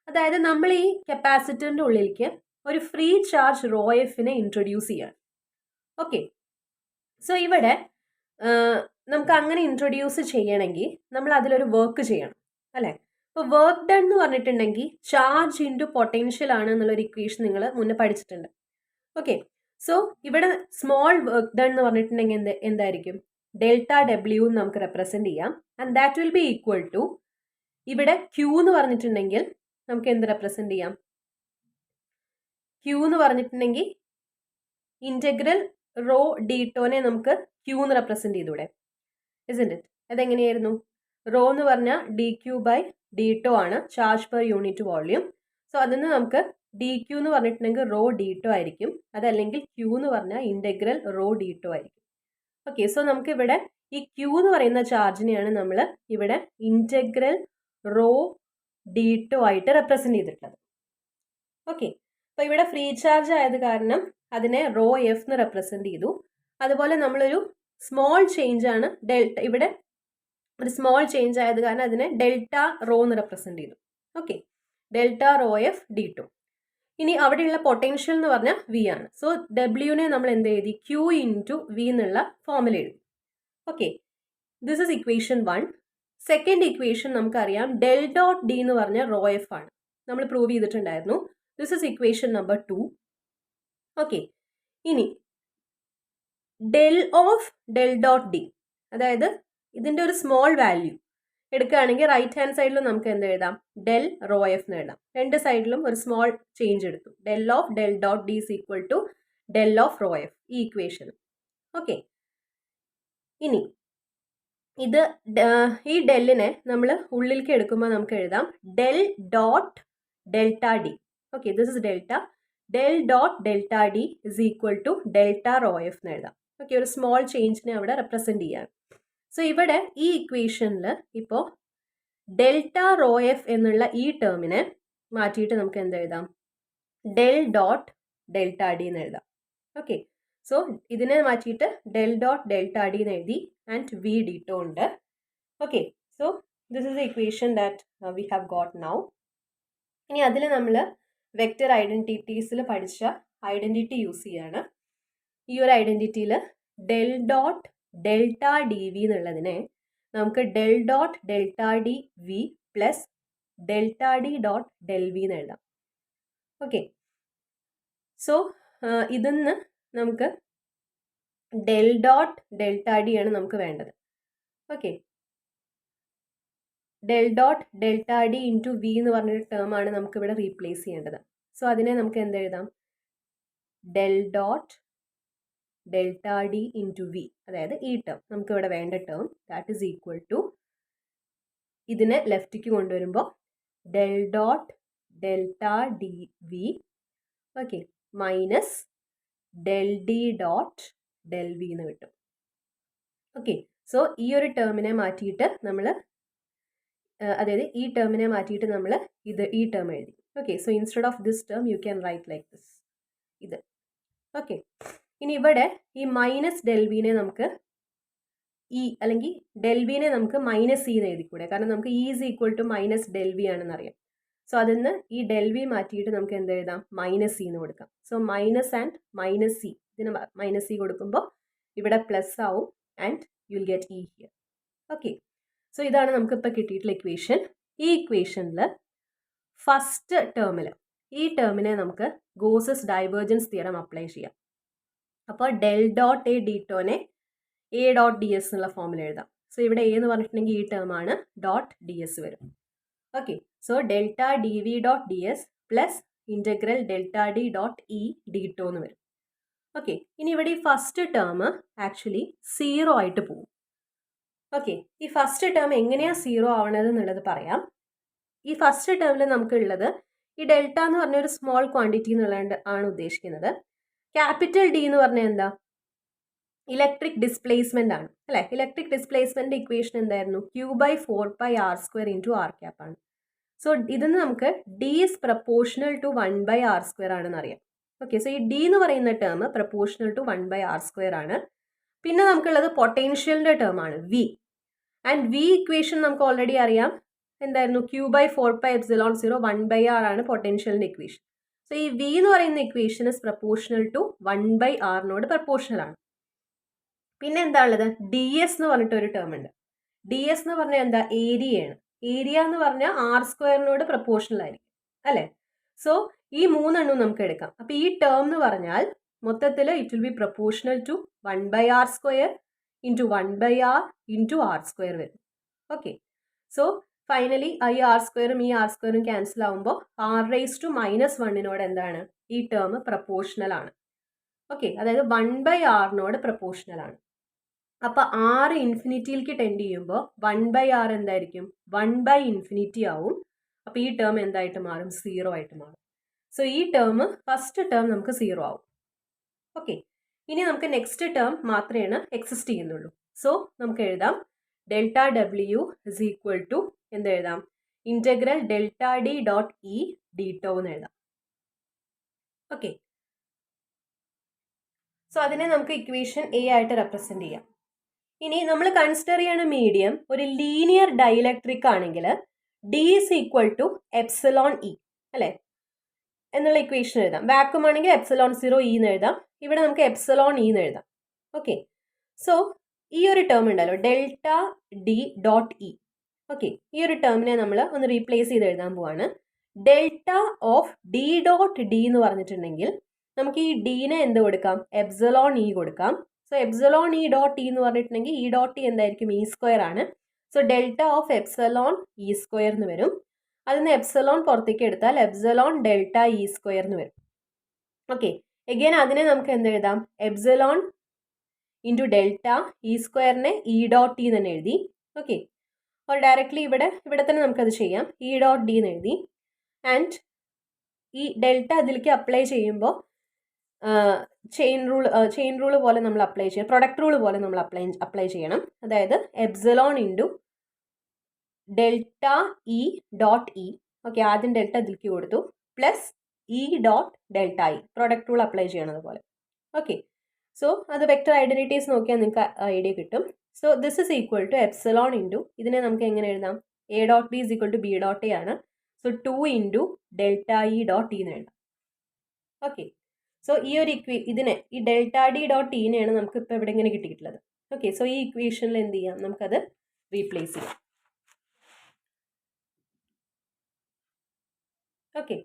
അതായത് നമ്മൾ ഈ കപ്പാസിറ്ററിൻ്റെ ഉള്ളിലേക്ക് ഒരു ഫ്രീ ചാർജ് റോ എഫിനെ ഇൻട്രൊഡ്യൂസ് ചെയ്യാണ്. ഓക്കെ, സോ ഇവിടെ നമുക്ക് അങ്ങനെ ഇൻട്രൊഡ്യൂസ് ചെയ്യണമെങ്കിൽ നമ്മൾ അതിലൊരു വർക്ക് ചെയ്യണം അല്ലേ. അപ്പോൾ വർക്ക് ഡൺ എന്ന് പറഞ്ഞിട്ടുണ്ടെങ്കിൽ ചാർജ് ഇൻറ്റു പൊട്ടൻഷ്യൽ ആണ് എന്നുള്ളൊരു ഇക്വേഷൻ നിങ്ങൾ മുന്നേ പഠിച്ചിട്ടുണ്ട്. ഓക്കെ, സോ ഇവിടെ സ്മോൾ വർക്ക് ഡൺ എന്ന് പറഞ്ഞിട്ടുണ്ടെങ്കിൽ എന്തായിരിക്കും, ഡെൽറ്റ ഡബ്ല്യു എന്ന് നമുക്ക് റെപ്രസെന്റ് ചെയ്യാം. And that will be equal to, ഇവിടെ ക്യൂ എന്ന് പറഞ്ഞിട്ടുണ്ടെങ്കിൽ നമുക്ക് എന്ത് റെപ്രസെന്റ് ചെയ്യാം, ക്യൂ എന്ന് പറഞ്ഞിട്ടുണ്ടെങ്കിൽ ഇന്റഗ്രൽ റോ ഡീറ്റോനെ നമുക്ക് ക്യൂ എന്ന് റെപ്രസെന്റ് ചെയ്തൂടെ, ഇസ്ന്റ് ഇറ്റ്? അതെങ്ങനെയായിരുന്നു, റോ എന്ന് പറഞ്ഞാൽ ഡി ക്യൂ ബൈ ഡീറ്റോ ആണ്, charge per unit volume. So അതിന് നമുക്ക് ഡി ക്യൂ എന്ന് പറഞ്ഞിട്ടുണ്ടെങ്കിൽ റോ ഡീറ്റോ ആയിരിക്കും, അതല്ലെങ്കിൽ ക്യൂ എന്ന് പറഞ്ഞാൽ ഇന്റഗ്രൽ റോ ഡീറ്റോ ആയിരിക്കും. ഓക്കെ, സോ നമുക്ക് ഇവിടെ ഈ ക്യൂ എന്ന് പറയുന്ന ചാർജിനെയാണ് നമ്മൾ ഇവിടെ ഇന്റഗ്രൽ റോ ഡീറ്റോ ആയിട്ട് റെപ്രസെന്റ് ചെയ്തിട്ടുള്ളത്. ഓക്കെ, അപ്പോൾ ഇവിടെ ഫ്രീ ചാർജ് ആയത് കാരണം അതിനെ റോ എഫ് എന്ന് റെപ്രസെന്റ് ചെയ്തു. അതുപോലെ നമ്മളൊരു സ്മോൾ ചേഞ്ച് ആണ് ഡെൽറ്റ, ഇവിടെ ഒരു സ്മോൾ ചേഞ്ച് ആയത് കാരണം അതിനെ ഡെൽറ്റ റോ എന്ന് റെപ്രസെന്റ് ചെയ്തു. Okay, delta rho f D to. ഇനി അവിടെയുള്ള പൊട്ടൻഷ്യൽ എന്ന് പറഞ്ഞാൽ വി ആണ്. സോ ഡബ്ല്യുവിനെ നമ്മൾ എന്ത് എഴുതി, ക്യൂ ഇൻറ്റു വി എന്നുള്ള ഫോമിൽ എഴുതി. Okay, this is equation 1. Second equation നമുക്കറിയാം ഡെൽ ഡോട്ട് ഡി എന്ന് പറഞ്ഞാൽ റോ എഫ് ആണ്, നമ്മൾ പ്രൂവ് ചെയ്തിട്ടുണ്ടായിരുന്നു. This is equation number 2. Okay, ഇനി del of del dot D, അതായത് ഇതിൻ്റെ ഒരു സ്മോൾ വാല്യൂ എടുക്കുകയാണെങ്കിൽ റൈറ്റ് ഹാൻഡ് സൈഡിലും നമുക്ക് എന്ത് എഴുതാം, ഡെൽ റോ എഫ് എന്ന് എഴുതാം. രണ്ട് സൈഡിലും ഒരു സ്മോൾ ചേഞ്ച് എടുത്തു. Del of del dot D is equal to del of rho F, ഈ ഇക്വേഷൻ. ഓക്കെ, ഇനി ഇത് ഈ ഡെല്ലിനെ നമ്മൾ ഉള്ളിലേക്ക് എടുക്കുമ്പോൾ നമുക്ക് എഴുതാം del dot delta D. Okay, this is delta. Del dot delta D is equal to delta rho F എന്ന് എഴുതാം. ഓക്കെ, ഒരു സ്മോൾ ചേഞ്ചിനെ അവിടെ റെപ്രസെന്റ് ചെയ്യാം. സോ ഇവിടെ ഈ ഇക്വേഷനിൽ ഇപ്പോൾ ഡെൽറ്റ റോ എഫ് എന്നുള്ള ഈ ടേമിനെ മാറ്റിയിട്ട് നമുക്ക് എന്ത് എഴുതാം, ഡെൽ ഡോട്ട് ഡെൽറ്റ ഡി എന്ന് എഴുതാം. ഓക്കെ, സോ ഇതിനെ മാറ്റിയിട്ട് ഡെൽ ഡോട്ട് ഡെൽറ്റ ഡി എന്ന് എഴുതി ആൻഡ് വി ഡിറ്റോ ഉണ്ട്. Okay, so this is the equation that we have got now. ഇനി അതിൽ നമ്മൾ വെക്റ്റർ ഐഡൻറ്റിറ്റീസിൽ പഠിച്ച ഐഡൻറ്റിറ്റി യൂസ് ചെയ്യാണ്. ഈ ഒരു ഐഡൻറ്റിറ്റിയിൽ del dot delta D V എന്നുള്ളതിനെ നമുക്ക് del dot delta D V plus delta D dot del V എന്ന് എഴുതാം. ഓക്കെ, സോ ഇതിന്ന് നമുക്ക് ഡെൽ ഡോട്ട് ഡെൽറ്റ ഡി ആണ് നമുക്ക് വേണ്ടത്. Okay, del dot delta D into V എന്ന് പറഞ്ഞൊരു ടേം ആണ് നമുക്കിവിടെ റീപ്ലേസ് ചെയ്യേണ്ടത്. സോ അതിനെ നമുക്ക് എന്ത് എഴുതാം, del dot delta D into V, അതായത് ഈ ടേം നമുക്കിവിടെ വേണ്ട term, that is equal to ഇതിനെ ലെഫ്റ്റിക്ക് കൊണ്ടുവരുമ്പോൾ del dot delta D V, okay, minus del D dot del V എന്ന് കിട്ടും. ഓക്കെ, സോ ഈ ഒരു ടേമിനെ മാറ്റിയിട്ട് നമ്മൾ, അതായത് ഈ ടേമിനെ മാറ്റിയിട്ട് നമ്മൾ ഈ ടേം എഴുതി. Okay, so instead of this term you can write like this, ഇത്. ഓക്കെ, ഇനി ഇവിടെ ഈ മൈനസ് ഡെൽവിനെ നമുക്ക് ഇ, അല്ലെങ്കിൽ ഡെൽവിനെ നമുക്ക് മൈനസ് ഇ എന്ന് എഴുതിക്കൂടെ, കാരണം നമുക്ക് E is equal to minus del V ആണെന്ന് അറിയാം. സോ അതിന്ന് ഈ ഡെൽവി മാറ്റിയിട്ട് നമുക്ക് എന്ത് എഴുതാം, മൈനസ് ഇ എന്ന് കൊടുക്കാം. So minus and minus E, ഇതിന് മൈനസ് ഇ കൊടുക്കുമ്പോൾ ഇവിടെ പ്ലസ് ആവും and you will get E here. Okay, so ഇതാണ് നമുക്കിപ്പോൾ കിട്ടിയിട്ടുള്ള ഇക്വേഷൻ. ഈ ഇക്വേഷനിൽ ഫസ്റ്റ് ടേമിൽ ഈ ടേമിനെ നമുക്ക് ഗോസസ് ഡൈവേർജൻസ് തിയറം അപ്ലൈ ചെയ്യാം. അപ്പോൾ ഡെൽ ഡോട്ട് എ ഡിറ്റോനെ എ ഡോട്ട് ഡി എസ് എന്നുള്ള ഫോമിൽ എഴുതാം. സോ ഇവിടെ എ എന്ന് പറഞ്ഞിട്ടുണ്ടെങ്കിൽ ഈ ടേം ആണ്, ഡോട്ട് ഡി എസ് വരും. Okay, so delta D V dot D S plus integral delta D dot E D tau എന്ന് വരും. ഓക്കെ, ഇനി ഇവിടെ ഈ ഫസ്റ്റ് ടേം ആക്ച്വലി 0 ആയിട്ട് പോകും. ഓക്കെ, ഈ ഫസ്റ്റ് ടേം എങ്ങനെയാണ് 0 ആവണത് എന്നുള്ളത് പറയാം. ഈ ഫസ്റ്റ് ടേമിൽ നമുക്കുള്ളത് ഈ ഡെൽറ്റ എന്ന് പറഞ്ഞ ഒരു സ്മോൾ ക്വാണ്ടിറ്റി എന്നുള്ളത് ആണ് ഉദ്ദേശിക്കുന്നത്. ക്യാപിറ്റൽ ഡി എന്ന് പറഞ്ഞാൽ എന്താ, ഇലക്ട്രിക് ഡിസ്പ്ലേസ്മെന്റ് ആണ് അല്ലേ. ഇലക്ട്രിക് ഡിസ്പ്ലേസ്മെന്റ് ഇക്വേഷൻ എന്തായിരുന്നു, Q by 4πr² into R cap ആണ്. സോ ഇതിന് നമുക്ക് D is proportional to 1/r² ആണെന്ന് അറിയാം. ഓക്കെ, സോ ഈ ഡി എന്ന് പറയുന്ന ടേം പ്രപ്പോർഷണൽ ടു 1/r² ആണ്. പിന്നെ നമുക്കുള്ളത് പൊട്ടൻഷ്യലിന്റെ ടേം ആണ് വി, ആൻഡ് വി ഇക്വേഷൻ നമുക്ക് ഓൾറെഡി അറിയാം എന്തായിരുന്നു, ക്യൂ ബൈ 4πε0 1/r ആണ് പൊട്ടൻഷ്യലിന്റെ ഇക്വേഷൻ. സോ ഈ വി എന്ന് പറയുന്ന equation is proportional to 1/r proportional ആണ്. പിന്നെ എന്താ ഉള്ളത്, ഡി എസ് എന്ന് പറഞ്ഞിട്ട് ഒരു ടേം ഉണ്ട്. ഡി എസ് എന്ന് പറഞ്ഞാൽ എന്താ, ഏരിയയാണ്. ഏരിയ എന്ന് പറഞ്ഞാൽ ആർ സ്ക്വയറിനോട് പ്രപ്പോർഷണൽ ആയിരിക്കും അല്ലേ. സോ ഈ മൂന്നെണ്ണവും നമുക്ക് എടുക്കാം. അപ്പൊ ഈ ടേം എന്ന് പറഞ്ഞാൽ മൊത്തത്തിൽ it will be proportional to 1/r square into 1/r into R square വരും. ഓക്കെ, സോ ഫൈനലി ഈ ആർ സ്ക്വയറും ഈ ആർ സ്ക്വയറും ക്യാൻസൽ ആവുമ്പോൾ r⁻⁻1 എന്താണ്, ഈ ടേം പ്രപ്പോർഷണൽ ആണ്. ഓക്കെ, അതായത് 1/r പ്രപ്പോർഷണൽ ആണ്. അപ്പൊ r ഇൻഫിനിറ്റിയിലേക്ക് ടെൻഡ് ചെയ്യുമ്പോൾ 1/r എന്തായിരിക്കും, 1/∞ ആവും. അപ്പൊ ഈ ടേം എന്തായിട്ട് മാറും, 0 ആയിട്ട് മാറും. സോ ഈ ടേം, ഫസ്റ്റ് ടേം നമുക്ക് 0 ആവും. ഓക്കെ, ഇനി നമുക്ക് നെക്സ്റ്റ് ടേം മാത്രമേ എക്സിസ്റ്റ് ചെയ്യുന്നുള്ളൂ. സോ നമുക്ക് എഴുതാം delta W is equal to എന്തെഴുതാം, integral delta D dot E D tau എന്ന് എഴുതാം. ഓക്കെ, സോ അതിനെ നമുക്ക് ഇക്വേഷൻ എ ആയിട്ട് റെപ്രസെന്റ് ചെയ്യാം. ഇനി നമ്മൾ കൺസിഡർ ചെയ്യണ മീഡിയം ഒരു ലീനിയർ ഡൈലക്ട്രിക് ആണെങ്കിൽ D is equal to epsilon E അല്ലെ എന്നുള്ള ഇക്വേഷൻ എഴുതാം. വാക്യൂം ആണെങ്കിൽ ε0 ഇ എന്ന് എഴുതാം. ഇവിടെ നമുക്ക് എപ്സിലോൺ ഇ എന്ന് എഴുതാം. ഓക്കെ, സോ ഈ ഒരു ടേം ഉണ്ടല്ലോ delta D dot E. Okay, ഈ ഒരു ടേമിനെ നമ്മൾ ഒന്ന് റീപ്ലേസ് ചെയ്ത് എഴുതാൻ പോവാണ്. Delta of D dot D എന്ന് പറഞ്ഞിട്ടുണ്ടെങ്കിൽ നമുക്ക് ഈ ഡീനെ എന്ത് കൊടുക്കാം, എപ്സിലോൺ ഇ കൊടുക്കാം. So epsilon E dot E എന്ന് പറഞ്ഞിട്ടുണ്ടെങ്കിൽ ഇ ഡോട്ട് ഇ എന്തായിരിക്കും, ഇ സ്ക്വയർ ആണ്. So delta of epsilon E square എന്ന് വരും. അതിന് എപ്സിലോൺ പുറത്തേക്ക് എടുത്താൽ എപ്സിലോൺ ഡെൽറ്റ ഇ സ്ക്വയർ എന്ന് വരും. ഓക്കെ, എഗെയിൻ അതിനെ നമുക്ക് എന്ത് എഴുതാം, എപ്സിലോൺ ഇൻറ്റു ഡെൽറ്റ ഇ സ്ക്വയറിനെ ഇ ഡോട്ട് ഇ തന്നെ എഴുതി. ഓക്കെ, അപ്പോൾ ഡയറക്റ്റ്ലി ഇവിടെ തന്നെ നമുക്കത് ചെയ്യാം. ഇ ഡോട്ട് ഡി എന്ന് എഴുതി. ആൻഡ് ഈ ഡെൽറ്റ അതിലേക്ക് അപ്ലൈ ചെയ്യുമ്പോൾ ചെയിൻ റൂൾ പോലെ നമ്മൾ അപ്ലൈ ചെയ്യണം, പ്രൊഡക്റ്റ് റൂൾ പോലെ നമ്മൾ അപ്ലൈ ചെയ്യണം. അതായത് epsilon into delta E dot E. Okay, ആദ്യം ഡെൽറ്റ ഇതിലേക്ക് കൊടുത്തു, plus E dot delta E, product rule apply ചെയ്യണത് പോലെ. ഓക്കെ, സോ അത് വെക്ടർ ഐഡന്റിറ്റീസ് നോക്കിയാൽ നിങ്ങൾക്ക് ഐഡിയ കിട്ടും. So this is equal to epsilon into, ഇതിനെ നമുക്ക് എങ്ങനെ എഴുതാം, A dot B is equal to B dot A ആണ്. So 2 into delta E dot E എന്ന് എഴുതാം. ഓക്കെ, സോ ഈ ഒരു ഇതിനെ ഈ ഡെൽറ്റ ഡി ഡോട്ട് ഇനെയാണ് നമുക്ക് ഇപ്പോൾ ഇവിടെ ഇങ്ങനെ കിട്ടിയിട്ടുള്ളത്. ഓക്കെ, സോ ഈ ഇക്വേഷനിൽ എന്ത് ചെയ്യാം, നമുക്കത് റീപ്ലേസ് ചെയ്യാം. Okay,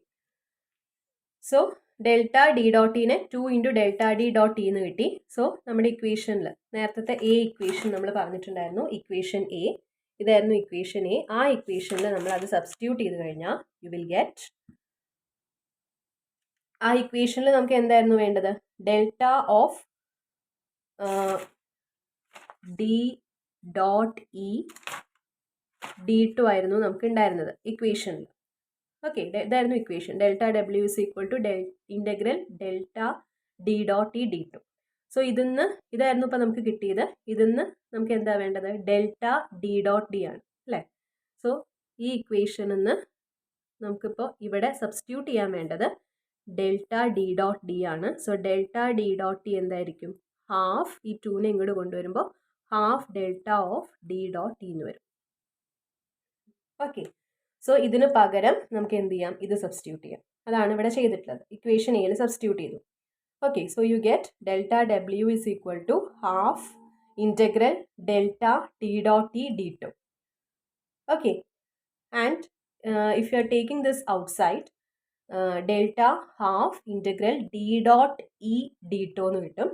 so delta D dot ഇനെ 2 into delta D dot E എന്ന് കിട്ടി. സോ നമ്മുടെ ഇക്വേഷനിൽ നേരത്തെ എ ഇക്വേഷൻ നമ്മൾ പറഞ്ഞിട്ടുണ്ടായിരുന്നു, ഇക്വേഷൻ എ ഇതായിരുന്നു ഇക്വേഷൻ എ. ആ ഇക്വേഷനിൽ നമ്മൾ അത് സബ്സ്റ്റിറ്റ്യൂട്ട് ചെയ്ത് കഴിഞ്ഞാൽ യു വിൽ ഗെറ്റ്, ആ ഇക്വേഷനിൽ നമുക്ക് എന്തായിരുന്നു വേണ്ടത്, delta of D dot E D tau ആയിരുന്നു നമുക്ക് ഉണ്ടായിരുന്നത് ഇക്വേഷനിൽ. ഓക്കെ, ഇതായിരുന്നു equation. Delta W is equal to integral delta D dot E D tau. So ഇതായിരുന്നു ഇപ്പം നമുക്ക് കിട്ടിയത്. ഇതിന്ന് നമുക്ക് എന്താ വേണ്ടത്, ഡെൽറ്റ ഡി ഡോട്ട് ഡി ആണ് അല്ലേ. സോ ഈ ഇക്വേഷനിൽ നിന്ന് നമുക്കിപ്പോൾ ഇവിടെ സബ്സ്റ്റിറ്റ്യൂട്ട് ചെയ്യാൻ വേണ്ടത് ഡെൽറ്റ ഡി ഡോട്ട് ഡി ആണ്. So delta D dot D എന്തായിരിക്കും, ഹാഫ്, ഈ 2നെ ഇങ്ങോട്ട് കൊണ്ടുവരുമ്പോൾ half delta of D dot E എന്ന് വരും. ഓക്കെ, സോ ഇതിന് പകരം നമുക്ക് എന്ത് ചെയ്യാം, ഇത് സബ്സ്റ്റിറ്റ്യൂട്ട് ചെയ്യാം. അതാണ് ഇവിടെ ചെയ്തിട്ടുള്ളത്, ഇക്വേഷൻ എയിൽ സബ്സ്റ്റിറ്റ്യൂട്ട് ചെയ്തു. Okay, so you get delta W is equal to half integral delta T dot E D tau. Okay, and if you are taking this outside, delta half integral D dot E D tau എന്ന് കിട്ടും.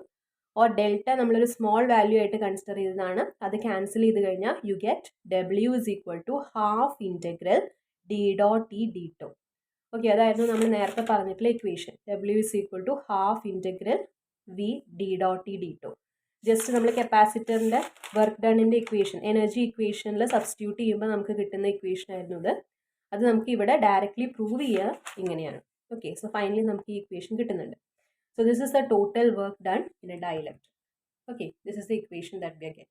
ഓർ ഡെൽറ്റ നമ്മളൊരു സ്മോൾ വാല്യൂ ആയിട്ട് കൺസിഡർ ചെയ്തതാണ്, അത് ക്യാൻസൽ ചെയ്ത് കഴിഞ്ഞാൽ you get W is equal to half integral D dot E D tau. Okay, അതായിരുന്നു നമ്മൾ നേരത്തെ പറഞ്ഞിട്ടുള്ള equation. W is equal to half integral V D dot E D tau. Just നമ്മൾ കപ്പാസിറ്ററിൻ്റെ വർക്ക് ഡണിൻ്റെ ഇക്വേഷൻ, എനർജി ഇക്വേഷനിൽ സബ്സ്റ്റിറ്റ്യൂട്ട് ചെയ്യുമ്പോൾ നമുക്ക് കിട്ടുന്ന ഇക്വേഷൻ ആയിരുന്നു ഇത്. അത് നമുക്ക് ഇവിടെ ഡയറക്റ്റ്ലി പ്രൂവ് ചെയ്യുക ഇങ്ങനെയാണ്. ഓക്കെ, സോ ഫൈനലി നമുക്ക് ഈ ഇക്വേഷൻ കിട്ടുന്നുണ്ട്. So this is the total work done in a dielectric. Okay, this is the equation that we are getting.